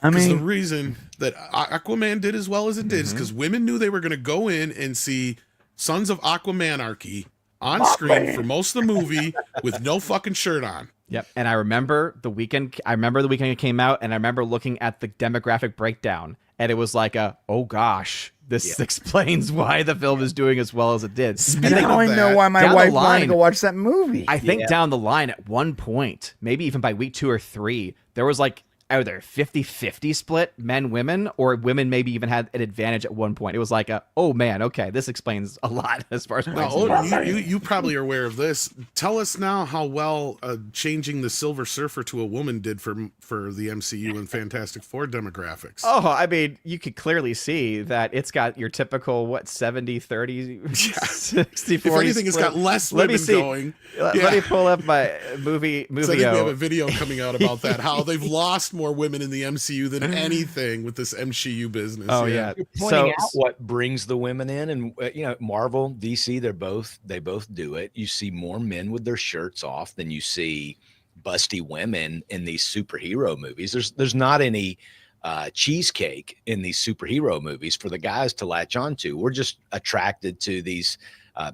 C: I
A: Because the
C: mean,
A: reason that Aquaman did as well as it did is because women knew they were going to go in and see Sons of Aquamanarchy on screen for most of the movie with no fucking shirt on.
B: Yep. And I remember the weekend. It came out, and I remember looking at the demographic breakdown, and it was like oh gosh, this explains why the film is doing as well as it did.
A: Speaking
B: And
C: now
A: of
C: I know
A: that,
C: why my
B: down the
C: wife wanted
B: line-
C: to go watch that movie.
B: I think down the line at one point, maybe even by week 2 or 3, there was like either 50-50 split men women, or women maybe even had an advantage at one point. It was like oh man, okay, this explains a lot as far as
A: Now,
B: points.
A: Odin, you probably are aware of this. Tell us now how well changing the Silver Surfer to a woman did for the MCU and Fantastic Four demographics.
B: Oh, I mean, you could clearly see that it's got your typical 70-30, 60-40
A: if anything, it's
B: split.
A: got less
B: Let me
A: women
B: see.
A: going.
B: Let me pull up my movie.
A: So I think we have a video coming out about that. How they've lost more women in the MCU than anything with this MCU business.
B: Oh yeah.
E: You're pointing out what brings the women in, and Marvel, DC, they both do it. You see more men with their shirts off than you see busty women in these superhero movies. There's not any cheesecake in these superhero movies for the guys to latch onto. We're just attracted to these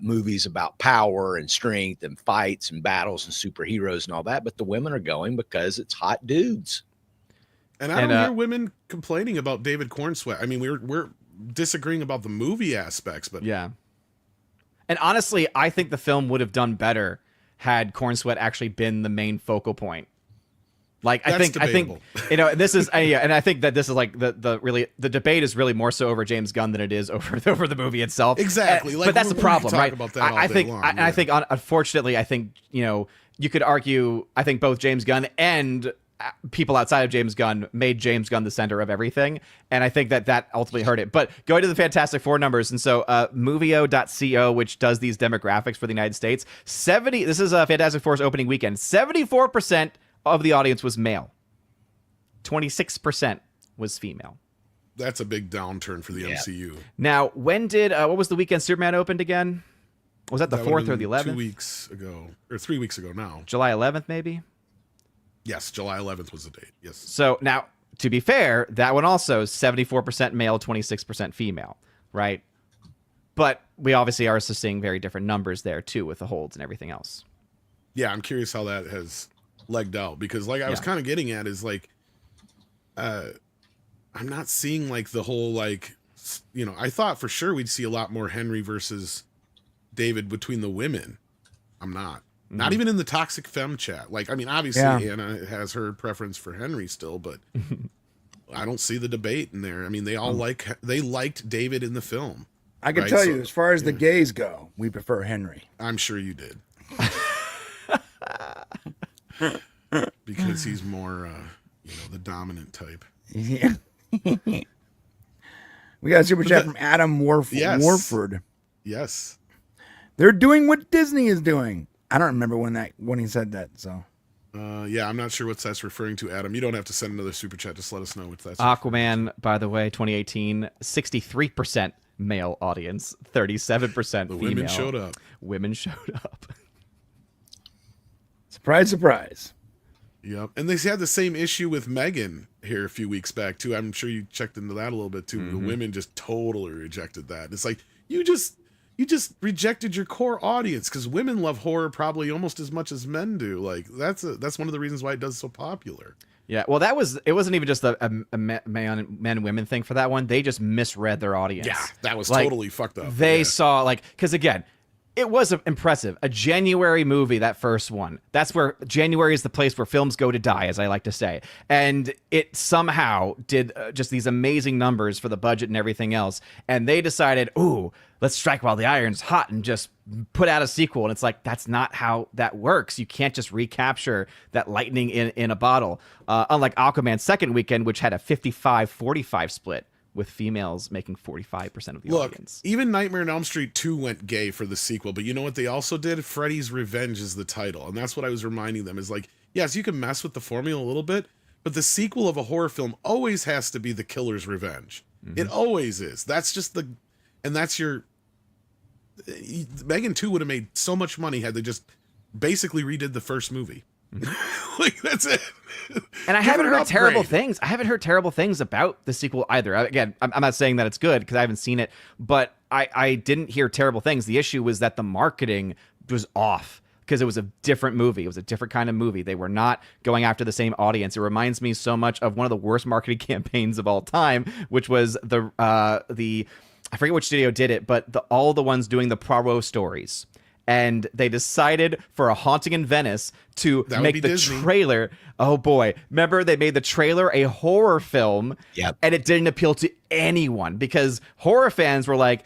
E: movies about power and strength and fights and battles and superheroes and all that. But the women are going because it's hot dudes.
A: And I don't hear women complaining about David Cornsweet. I mean, we're disagreeing about the movie aspects, but
B: Yeah. And honestly, I think the film would have done better had Cornsweet actually been the main focal point. Like I
A: That's
B: think this is and I think that this is like the debate is really more so over James Gunn than it is over the movie itself.
A: Exactly.
B: But that's the problem, right?
A: About that all day long,
B: I think unfortunately I think you could argue I think both James Gunn and people outside of James Gunn made James Gunn the center of everything, and I think that ultimately hurt it. But going to the Fantastic Four numbers, and so Movio.co, which does these demographics for the United States, this is Fantastic Four's opening weekend, 74% of the audience was male, 26% was female.
A: That's a big downturn for the MCU.
B: Now, when did what was the weekend Superman opened again? Was that the 4th or the 11th?
A: 2 weeks ago, or 3 weeks ago now.
B: July 11th, maybe.
A: Yes, July 11th was the date. Yes.
B: So now, to be fair, that one also 74% male, 26% female, right? But we obviously are also seeing very different numbers there too, with the holds and everything else.
A: Yeah, I'm curious how that has legged out, because like I was kind of getting at is like, I'm not seeing like the whole like, I thought for sure we'd see a lot more Henry versus David between the women. I'm not. Not even in the Toxic Femme chat. Like, I mean, obviously Anna has her preference for Henry still, but I don't see the debate in there. I mean, they all liked David in the film.
C: I can tell you, as far as the gays go, we prefer Henry.
A: I'm sure you did. Because he's more, the dominant type.
C: Yeah. We got a super chat from Adam Warford.
A: Yes.
C: They're doing what Disney is doing. I don't remember when he said that. So,
A: yeah, I'm not sure what that's referring to, Adam. You don't have to send another super chat. Just let us know what that's.
B: Aquaman, by the way, 2018, 63% male audience, 37% female.
A: The women showed up.
B: Women showed up.
C: Surprise, surprise.
A: Yep, and they had the same issue with Megan here a few weeks back too. I'm sure you checked into that a little bit too. The women just totally rejected that. It's like you just rejected your core audience, because women love horror probably almost as much as men do. Like that's one of the reasons why it does so popular.
B: Yeah, well, it wasn't even just a men women thing for that one. They just misread their audience.
A: Yeah, that was totally fucked up.
B: They saw because again, it was impressive. A January movie, that first one. That's where January is the place where films go to die, as I like to say. And it somehow did just these amazing numbers for the budget and everything else. And they decided, ooh, let's strike while the iron's hot and just put out a sequel. And it's like, that's not how that works. You can't just recapture that lightning in a bottle. Unlike Aquaman's second weekend, which had a 55-45 split, with females making 45% of the audience.
A: Even Nightmare on Elm Street 2 went gay for the sequel, but you know what they also did? Freddy's Revenge is the title, and that's what I was reminding them, is like, yes, you can mess with the formula a little bit, but the sequel of a horror film always has to be the killer's revenge. It always is. That's just that's your... Megan 2 would have made so much money had they just basically redid the first movie. Like, that's it.
B: And I haven't heard terrible things. I haven't heard terrible things about the sequel either. Again, I'm not saying that it's good because I haven't seen it, but I didn't hear terrible things. The issue was that the marketing was off because it was a different movie. It was a different kind of movie. They were not going after the same audience. It reminds me so much of one of the worst marketing campaigns of all time, which was the I forget which studio did it, but all the ones doing the Poirot stories. And they decided for A Haunting in Venice to make the
A: Disney.
B: trailer. Oh boy. Remember, they made the trailer a horror film.
E: Yep.
B: And it didn't appeal to anyone because horror fans were like,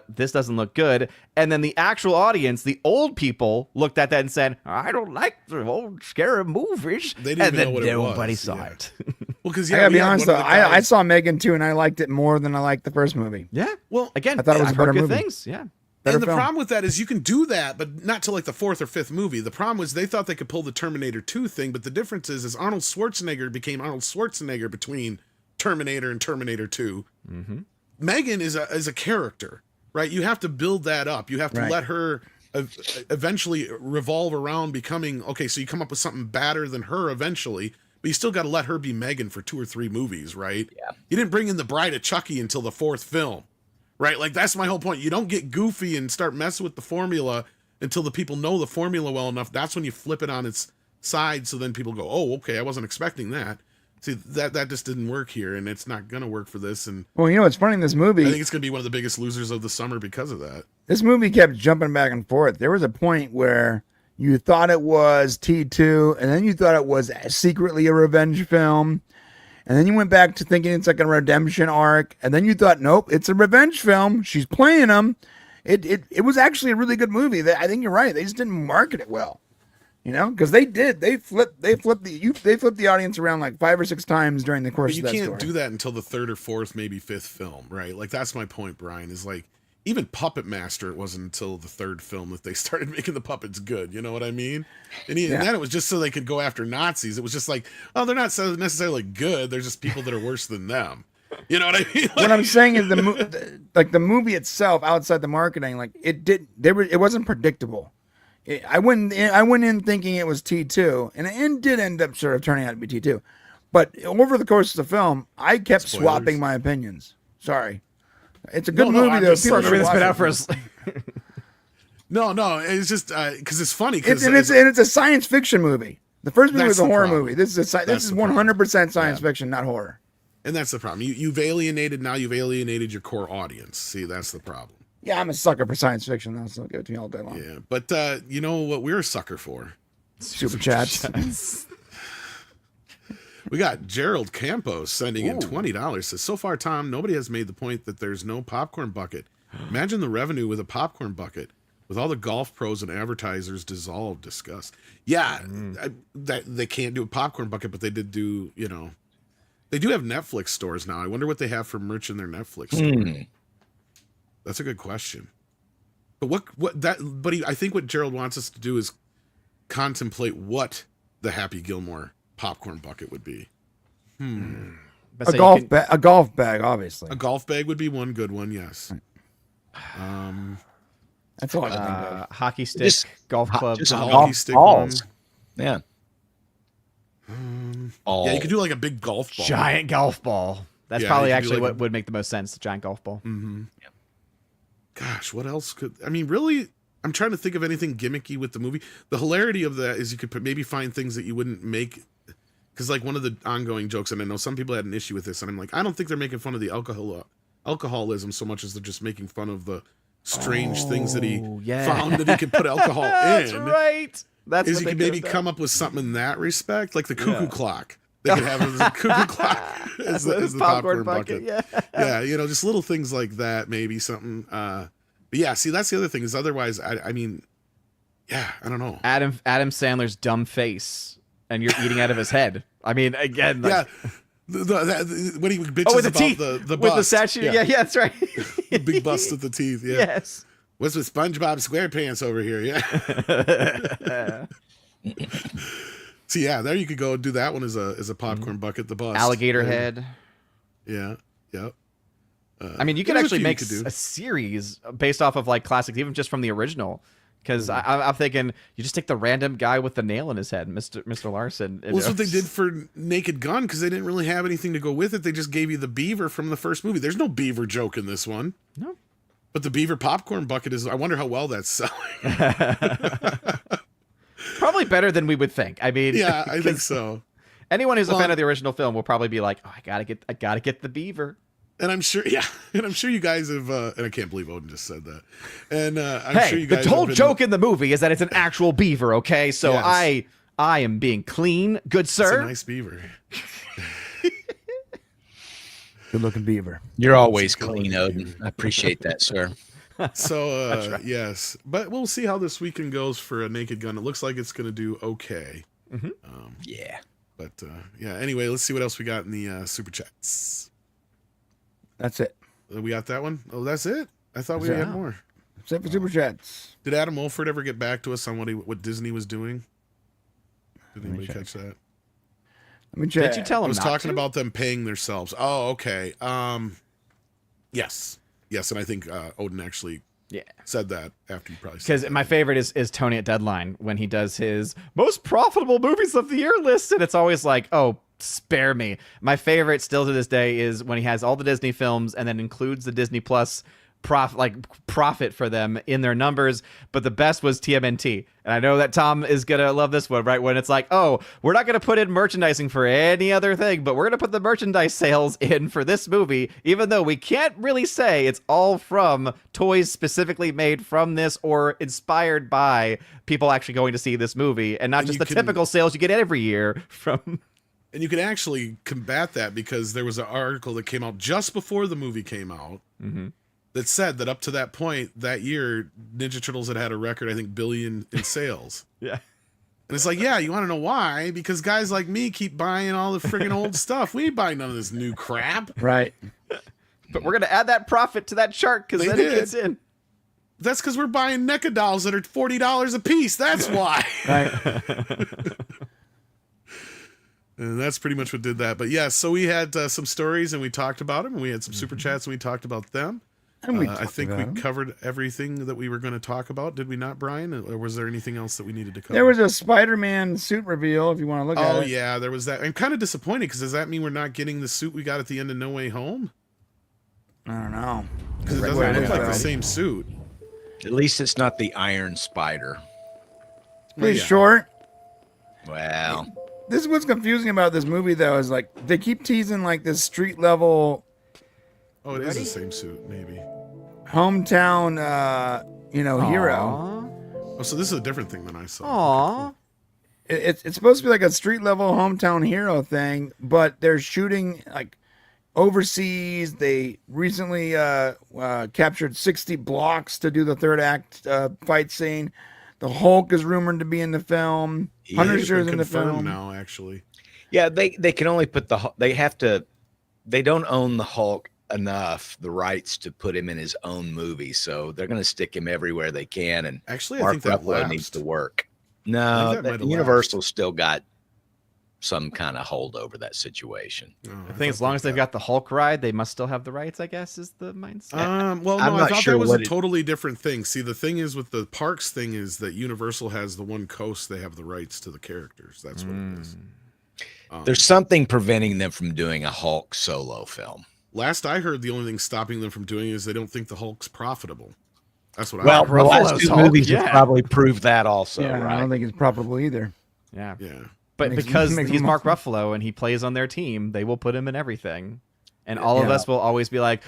B: this doesn't look good. And then the actual audience, the old people, looked at that and said, I don't like the old scary movies.
A: They didn't even know what it was.
B: Nobody saw it.
A: Well, because
C: I gotta be honest though, I saw Megan 2 and I liked it more than I liked the first movie.
B: Yeah.
A: Well,
B: again,
C: I thought it was a
B: I've heard
C: better
B: good
C: movie.
B: things. Yeah.
A: And the problem with that is you can do that, but not till like the fourth or fifth movie. The problem was they thought they could pull the Terminator 2 thing, but the difference is Arnold Schwarzenegger became Arnold Schwarzenegger between Terminator and Terminator 2. Megan is a character, right? You have to build that up. You have to let her eventually revolve around becoming, okay, so you come up with something badder than her eventually, but you still got to let her be Megan for 2 or 3 movies, right?
E: Yeah.
A: You didn't bring in the Bride of Chucky until the 4th film. Right, like that's my whole point. You don't get goofy and start messing with the formula until the people know the formula well enough. That's when you flip it on its side, so then people go, "Oh, okay, I wasn't expecting that." See, that just didn't work here, and it's not gonna work for this. And
C: Well, you know what's funny in this movie?
A: I think it's gonna be one of the biggest losers of the summer because of that.
C: This movie kept jumping back and forth. There was a point where You thought it was T2, and then you thought it was secretly a revenge film. And then you went back to thinking it's like a redemption arc. And then you thought, nope, it's a revenge film. She's playing him. It was actually a really good movie. I think you're right. They just didn't market it well. You know, because they did. They flipped the audience around like 5 or 6 times during the course
A: But
C: of that
A: you
C: story.
A: can't do that until the 3rd or 4th, maybe 5th film, right? Like that's my point, Brian, is like even Puppet Master, it wasn't until the 3rd film that they started making the puppets good. You know what I mean? And then it was just so they could go after Nazis. It was just like, oh, they're not so necessarily good. They're just people that are worse than them. You know what I mean? Like,
C: What I'm saying is the movie itself, outside the marketing, like it wasn't predictable. I went in thinking it was T2, and it did end up sort of turning out to be T2. But over the course of the film, I kept swapping my opinions. Sorry. It's a good movie,
A: I'm
C: though.
A: just
C: People
A: saying
C: should
B: It's
C: watch
B: been
C: it.
B: out for us.
A: No, it's just because it's funny. Because
C: It's a science fiction movie. The first movie was
A: That's
C: a
A: the
C: horror
A: problem.
C: movie. This is
A: That's the
C: 100% science fiction, not horror.
A: and that's the problem. You've alienated your core audience. See, that's the problem.
C: Yeah, I'm a sucker for science fiction. That's so good to me all day long.
A: Yeah, but you know what we're a sucker for?
C: Super chats.
A: We got Gerald Campos sending in $20. Says, so far, Tom, nobody has made the point that there's no popcorn bucket. Imagine the revenue with a popcorn bucket, with all the golf pros and advertisers dissolved. Discuss. Yeah, that they can't do a popcorn bucket, but they did do. You know, they do have Netflix stores now. I wonder what they have for merch in their Netflix store. That's a good question. But I think what Gerald wants us to do is contemplate what the Happy Gilmore popcorn bucket would be.
C: A golf bag, obviously.
A: A golf bag would be one good one, yes.
C: That's all I can think of.
B: Hockey stick,
E: Just
B: golf club.
E: just
A: a
E: all
A: hockey stick
E: balls.
A: one.
E: Yeah.
A: Yeah, you could do like a big golf ball.
B: Giant golf ball. That's
A: Yeah,
B: probably
A: you could do
B: actually
A: like
B: what would make the most sense. The giant golf ball.
A: Gosh, what else could... I mean, really, I'm trying to think of anything gimmicky with the movie. The hilarity of that is you could maybe find things that you wouldn't make... Because like one of the ongoing jokes, and I know some people had an issue with this, and I'm like, I don't think they're making fun of the alcoholism so much as they're just making fun of the strange things that he found that he could put alcohol in.
B: That's right. That's
A: Is
B: what
A: you
B: they
A: could
B: could
A: maybe
B: have done.
A: come up with something in that respect, like the cuckoo clock. They could have it as a cuckoo clock as the popcorn bucket.
B: Yeah.
A: Yeah, just little things like that, maybe something. But yeah, see, that's the other thing is otherwise, I mean, yeah, I don't know.
B: Adam Sandler's dumb face, and you're eating out of his head. I mean, again, like,
A: Yeah, when he bitches
B: with the
A: about
B: teeth,
A: the
B: with the
A: bust.
B: statue. Yeah, that's right.
A: The big bust of the teeth. Yeah.
B: Yes.
A: What's with SpongeBob SquarePants over here? Yeah. So yeah, there you could go and do that one as a popcorn bucket. The bust.
B: Alligator
A: Yeah.
B: head.
A: Yeah. Yep.
B: I mean, you could
A: there's a
B: actually
A: few you
B: make
A: could do.
B: a series based off of like classics, even just from the original. Because I'm thinking you just take the random guy with the nail in his head, Mr. Larson.
A: Well, that's what they did for Naked Gun because they didn't really have anything to go with it. They just gave you the beaver from the first movie. There's no beaver joke in this one.
B: No.
A: But the beaver popcorn bucket is. I wonder how well that's selling.
B: Probably better than we would think. I mean,
A: Yeah, I think so.
B: Anyone who's a
A: Well,
B: fan of the original film will probably be like, "Oh, I gotta get the beaver."
A: And I'm sure, you guys have. And I can't believe Odin just said that. And I'm
B: Hey,
A: sure you
B: the
A: guys.
B: whole
A: have been,
B: joke in the movie is that it's an actual beaver. Okay, so
A: Yes.
B: I am being clean, good
A: It's
B: sir.
A: a nice beaver.
C: Good looking beaver.
E: You're always clean, Odin. I appreciate that, sir.
A: So yes, but we'll see how this weekend goes for a Naked Gun. It looks like it's going to do okay.
E: Yeah.
A: But yeah. Anyway, let's see what else we got in the super chats.
C: That's it.
A: We got that one. Oh, that's it. I thought we
C: That's it.
A: had more.
C: That's it for super chats.
A: Did Adam Wolford ever get back to us on what Disney was doing? Did
C: me
A: anybody
C: check.
A: catch that?
C: Let me check.
B: Did you tell
A: I
B: him
A: was
B: not
A: talking
B: to?
A: about them paying themselves. Oh, okay. Yes, and I think Odin actually said that after you probably said
B: Because
A: that.
B: my favorite is Tony at Deadline when he does his most profitable movies of the year list, and it's always like, oh, spare me. My favorite still to this day is when he has all the Disney films and then includes the Disney Plus profit for them in their numbers. But the best was TMNT. And I know that Tom is going to love this one, right? When it's like, oh, we're not going to put in merchandising for any other thing, but we're going to put the merchandise sales in for this movie, even though we can't really say it's all from toys specifically made from this or inspired by people actually going to see this movie, and not just the typical sales you get every year from...
A: And you can actually combat that because there was an article that came out just before the movie came out that said that up to that point that year, Ninja Turtles had a record, I think, billion in sales.
B: Yeah.
A: And it's like, yeah, you want to know why? Because guys like me keep buying all the friggin' old stuff. We ain't buying none of this new crap.
C: Right.
B: But we're going to add that profit to that chart because then it gets in.
A: That's because we're buying NECA dolls that are $40 a piece. That's why.
C: Right.
A: And that's pretty much what did that. But yeah, so we had some stories and we talked about them, and we had some super chats and we talked about them.
C: And
A: I think we covered everything that we were going to talk about. Did we not, Brian? Or was there anything else that we needed to cover?
C: There was a Spider-Man suit reveal, if you want to look at it.
A: Oh, yeah, there was that. I'm kind of disappointed because does that mean we're not getting the suit we got at the end of No Way Home?
C: I don't know.
A: Because it doesn't look like the same suit.
E: At least it's not the Iron Spider.
C: Pretty short.
E: Well,
C: This is what's confusing about this movie, though, is like they keep teasing like this street level.
A: Oh, it is the same suit, maybe.
C: Hometown, hero.
A: Oh, so this is a different thing than I saw.
B: Aww.
C: It's supposed to be like a street level hometown hero thing, but they're shooting like overseas. They recently captured 60 blocks to do the third act fight scene. The Hulk is rumored to be in the film. Punisher's in the film
A: now, actually.
E: yeah, they can only put they don't own the Hulk enough, the rights to put him in his own movie, so they're going to stick him everywhere they can. And
A: Actually,
E: Mark
A: I think that
E: Ruffalo
A: lapsed.
E: needs to work. No, Universal's still got some kind of hold over that situation.
A: Oh,
B: I think as long as they've got the Hulk ride, they must still have the rights, I guess, is the mindset.
A: Well, no,
E: I'm
A: I
E: not
A: thought
E: sure
A: that was a
E: what it-
A: totally different thing. See, the thing is with the parks thing is that Universal has the one coast, they have the rights to the characters. That's what it is.
E: There's something preventing them from doing a Hulk solo film.
A: Last I heard, the only thing stopping them from doing it is they don't think the Hulk's profitable. That's what
E: Well,
A: I
E: the
A: heard.
E: last
B: Ruffalo's
E: two
B: Hulk,
E: movies
B: yeah.
E: have probably proved that also,
C: Yeah, I
E: right?
C: don't think it's probable either.
B: Yeah.
A: Yeah.
B: But
C: Makes-
B: because
C: makes
B: he's
C: more
B: Mark Ruffalo and he plays on their team, they will put him in everything. And all of
C: Yeah.
B: us will always be like,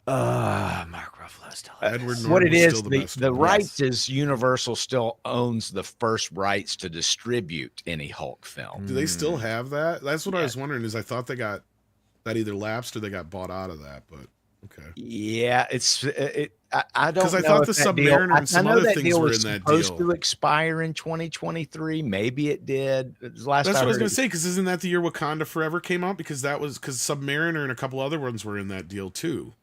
B: Mark Ruffalo's still in
A: Edward
B: this."
E: What it
A: Norton's
E: is,
A: still
E: the
A: best one.
E: rights is Universal still owns the first rights to distribute any Hulk film.
A: Do they still have that? That's what I was wondering. Is I thought they got that either lapsed or they got bought out of that. But okay,
E: Yeah, I don't know.
A: 'Cause I thought
E: if
A: the
E: that deal-
A: Submariner and some
E: I know
A: other
E: that
A: things
E: deal
A: were
E: was
A: in that
E: supposed
A: deal.
E: to expire in 2023. Maybe it did. Last
A: that's
E: I
A: what I was
E: heard,
A: going to say. Because isn't that the year Wakanda Forever came out? Because Submariner and a couple other ones were in that deal too.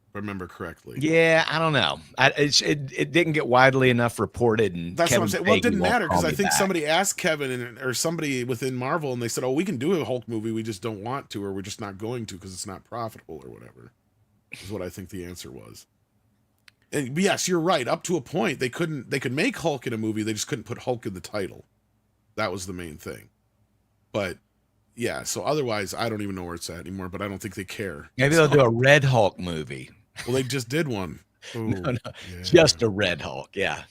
A: If I remember correctly.
E: Yeah, I don't know. It didn't get widely enough reported, and
A: That's
E: Kevin
A: what I'm saying. Well, it
E: Feige
A: didn't
E: won't
A: matter because
E: call
A: I
E: me
A: think
E: back.
A: somebody asked Kevin or somebody within Marvel, and they said, "Oh, we can do a Hulk movie. We just don't want to, or we're just not going to because it's not profitable, or whatever." Is what I think the answer was. And yes, you're right. Up to a point, they could make Hulk in a movie. They just couldn't put Hulk in the title. That was the main thing. But yeah, so otherwise, I don't even know where it's at anymore. But I don't think they care.
E: Maybe they'll do a Red Hulk movie.
A: Well, they just did one. Ooh,
E: No,
A: yeah.
E: just a Red Hulk. Yeah.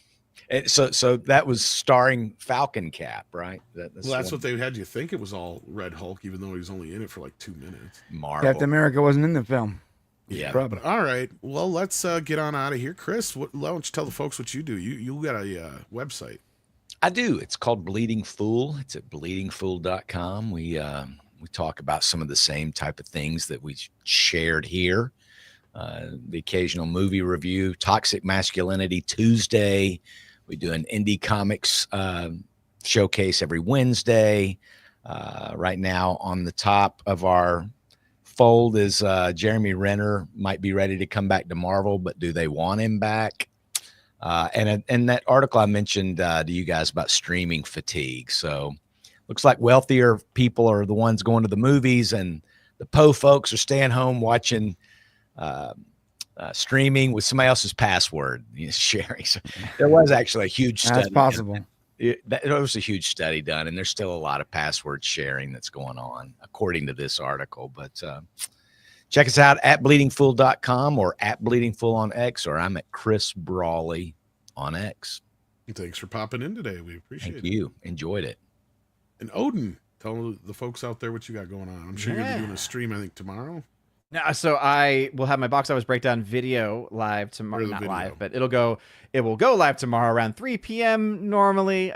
E: And so that was starring Falcon Cap, right?
A: That's what they had you think it was all Red Hulk, even though he was only in it for like 2 minutes.
E: Marvel.
C: Captain America wasn't in the film.
E: Yeah.
C: Probably.
A: All right. Well, let's get on out of here. Chris, why don't you tell the folks what you do? You got a website.
E: I do. It's called Bleeding Fool. It's at bleedingfool.com. We talk about some of the same type of things that we shared here. The occasional movie review, Toxic Masculinity Tuesday. We do an indie comics showcase every Wednesday. Right now on the top of our fold is Jeremy Renner might be ready to come back to Marvel, but do they want him back? And that article I mentioned to you guys about streaming fatigue. So looks like wealthier people are the ones going to the movies, and the Poe folks are staying home watching streaming with somebody else's password, sharing. So there was actually a huge study.
C: That's possible.
E: There was a huge study done, and there's still a lot of password sharing that's going on, according to this article. But Check us out at bleedingfool.com or at bleedingfool on X, or I'm at Chris Brawley on X.
A: Thanks for popping in today. We appreciate
E: Thank
A: it.
E: you. Enjoyed it.
A: And Odin, tell the folks out there what you got going on. I'm sure you're going to be
B: Yeah.
A: doing a stream, I think, tomorrow.
B: No, so I will have my box office breakdown video live tomorrow.
A: Or the
B: Not
A: video.
B: live, but it will go live tomorrow around 3 p.m. normally.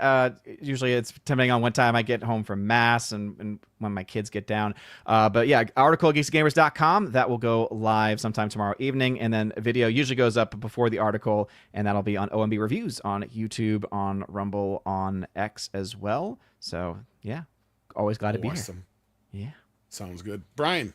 B: Usually it's depending on what time I get home from mass and when my kids get down. But yeah, article geeksgamers.com, that will go live sometime tomorrow evening, and then a video usually goes up before the article, and that'll be on OMB Reviews on YouTube, on Rumble, on X as well. So yeah, always glad to be here.
A: Awesome.
B: Yeah.
A: Sounds good. Brian,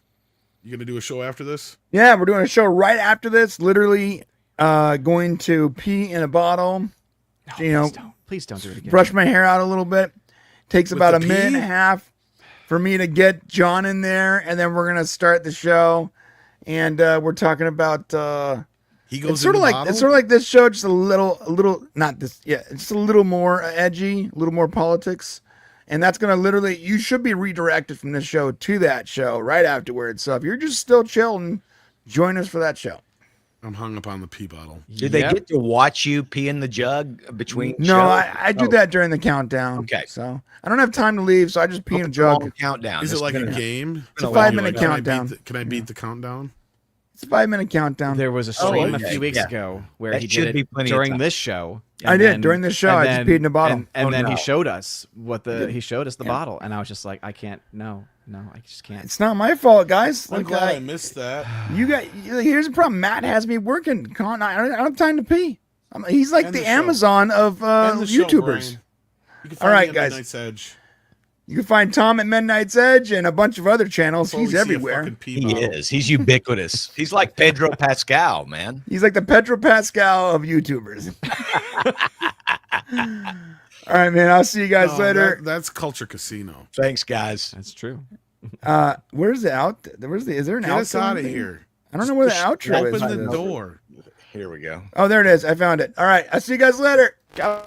A: you going to do a show after this?
C: Yeah, we're doing a show right after this. Literally going to pee in a bottle.
B: No,
C: You know,
B: please don't do it again.
C: brush my hair out a little bit. Takes
A: With
C: about a
A: the
C: minute and a
A: pee?
C: half for me to get John in there, and then we're gonna start the show. And we're talking about
A: He goes
C: it's sort
A: in
C: of
A: the
C: like
A: bottle?
C: it's sort of like this show, just a little not this, yeah, just a little more edgy, a little more politics. And that's gonna literally, you should be redirected from this show to that show right afterwards. So if you're just still chilling, join us for that show.
A: I'm hung up on the pee bottle.
E: Did they
B: Yep.
E: get to watch you pee in the jug between
C: No,
E: shows?
C: I do
E: Oh,
C: that during the countdown.
E: Okay.
C: So I don't have time to leave, so I just pee in a
E: hope it's
C: jug.
E: long countdown.
A: Is
E: This
A: it like a
E: been
A: game?
C: It's a
E: been
C: 5-minute
A: Can I beat
C: countdown.
A: Can I beat the countdown?
C: It's a 5-minute countdown.
B: There was a stream a
E: okay.
B: few weeks
E: Yeah.
B: ago where
E: That
B: he
E: should
B: did
E: be
B: it
E: plenty of
B: during
E: time.
B: this show.
C: I did. During this show, I just peed in a bottle.
B: And
C: Oh,
B: then
C: no.
B: he showed us he showed us the bottle, and I was just like, I can't. No, I just can't.
C: It's not my fault, guys.
A: I'm
C: Like,
A: glad I missed that.
C: here's the problem. Matt has me working. I don't have time to pee. He's like
A: End
C: the
A: the show.
C: Amazon of
A: End the show,
C: YouTubers.
A: Brian. You can
C: All right,
A: me on
C: guys.
A: Midnight's Edge.
C: You can find Tom at Midnight's Edge and a bunch of other channels.
A: Before
C: He's
A: we see a
C: everywhere.
A: fucking pee
E: He
A: bottle.
E: is. He's ubiquitous. He's like Pedro Pascal, man.
C: He's like the Pedro Pascal of YouTubers. All right, man. I'll see you guys
A: No,
C: later.
A: that's Culture Casino.
E: Thanks, guys.
B: That's true.
C: Where's the out? Is there an
A: Get us
C: outro
A: out of
C: thing?
A: here.
C: I don't know where the outro
A: Open
C: is.
A: the door.
E: Here we go.
C: Oh, there it is. I found it. All right. I'll see you guys later.
B: Go.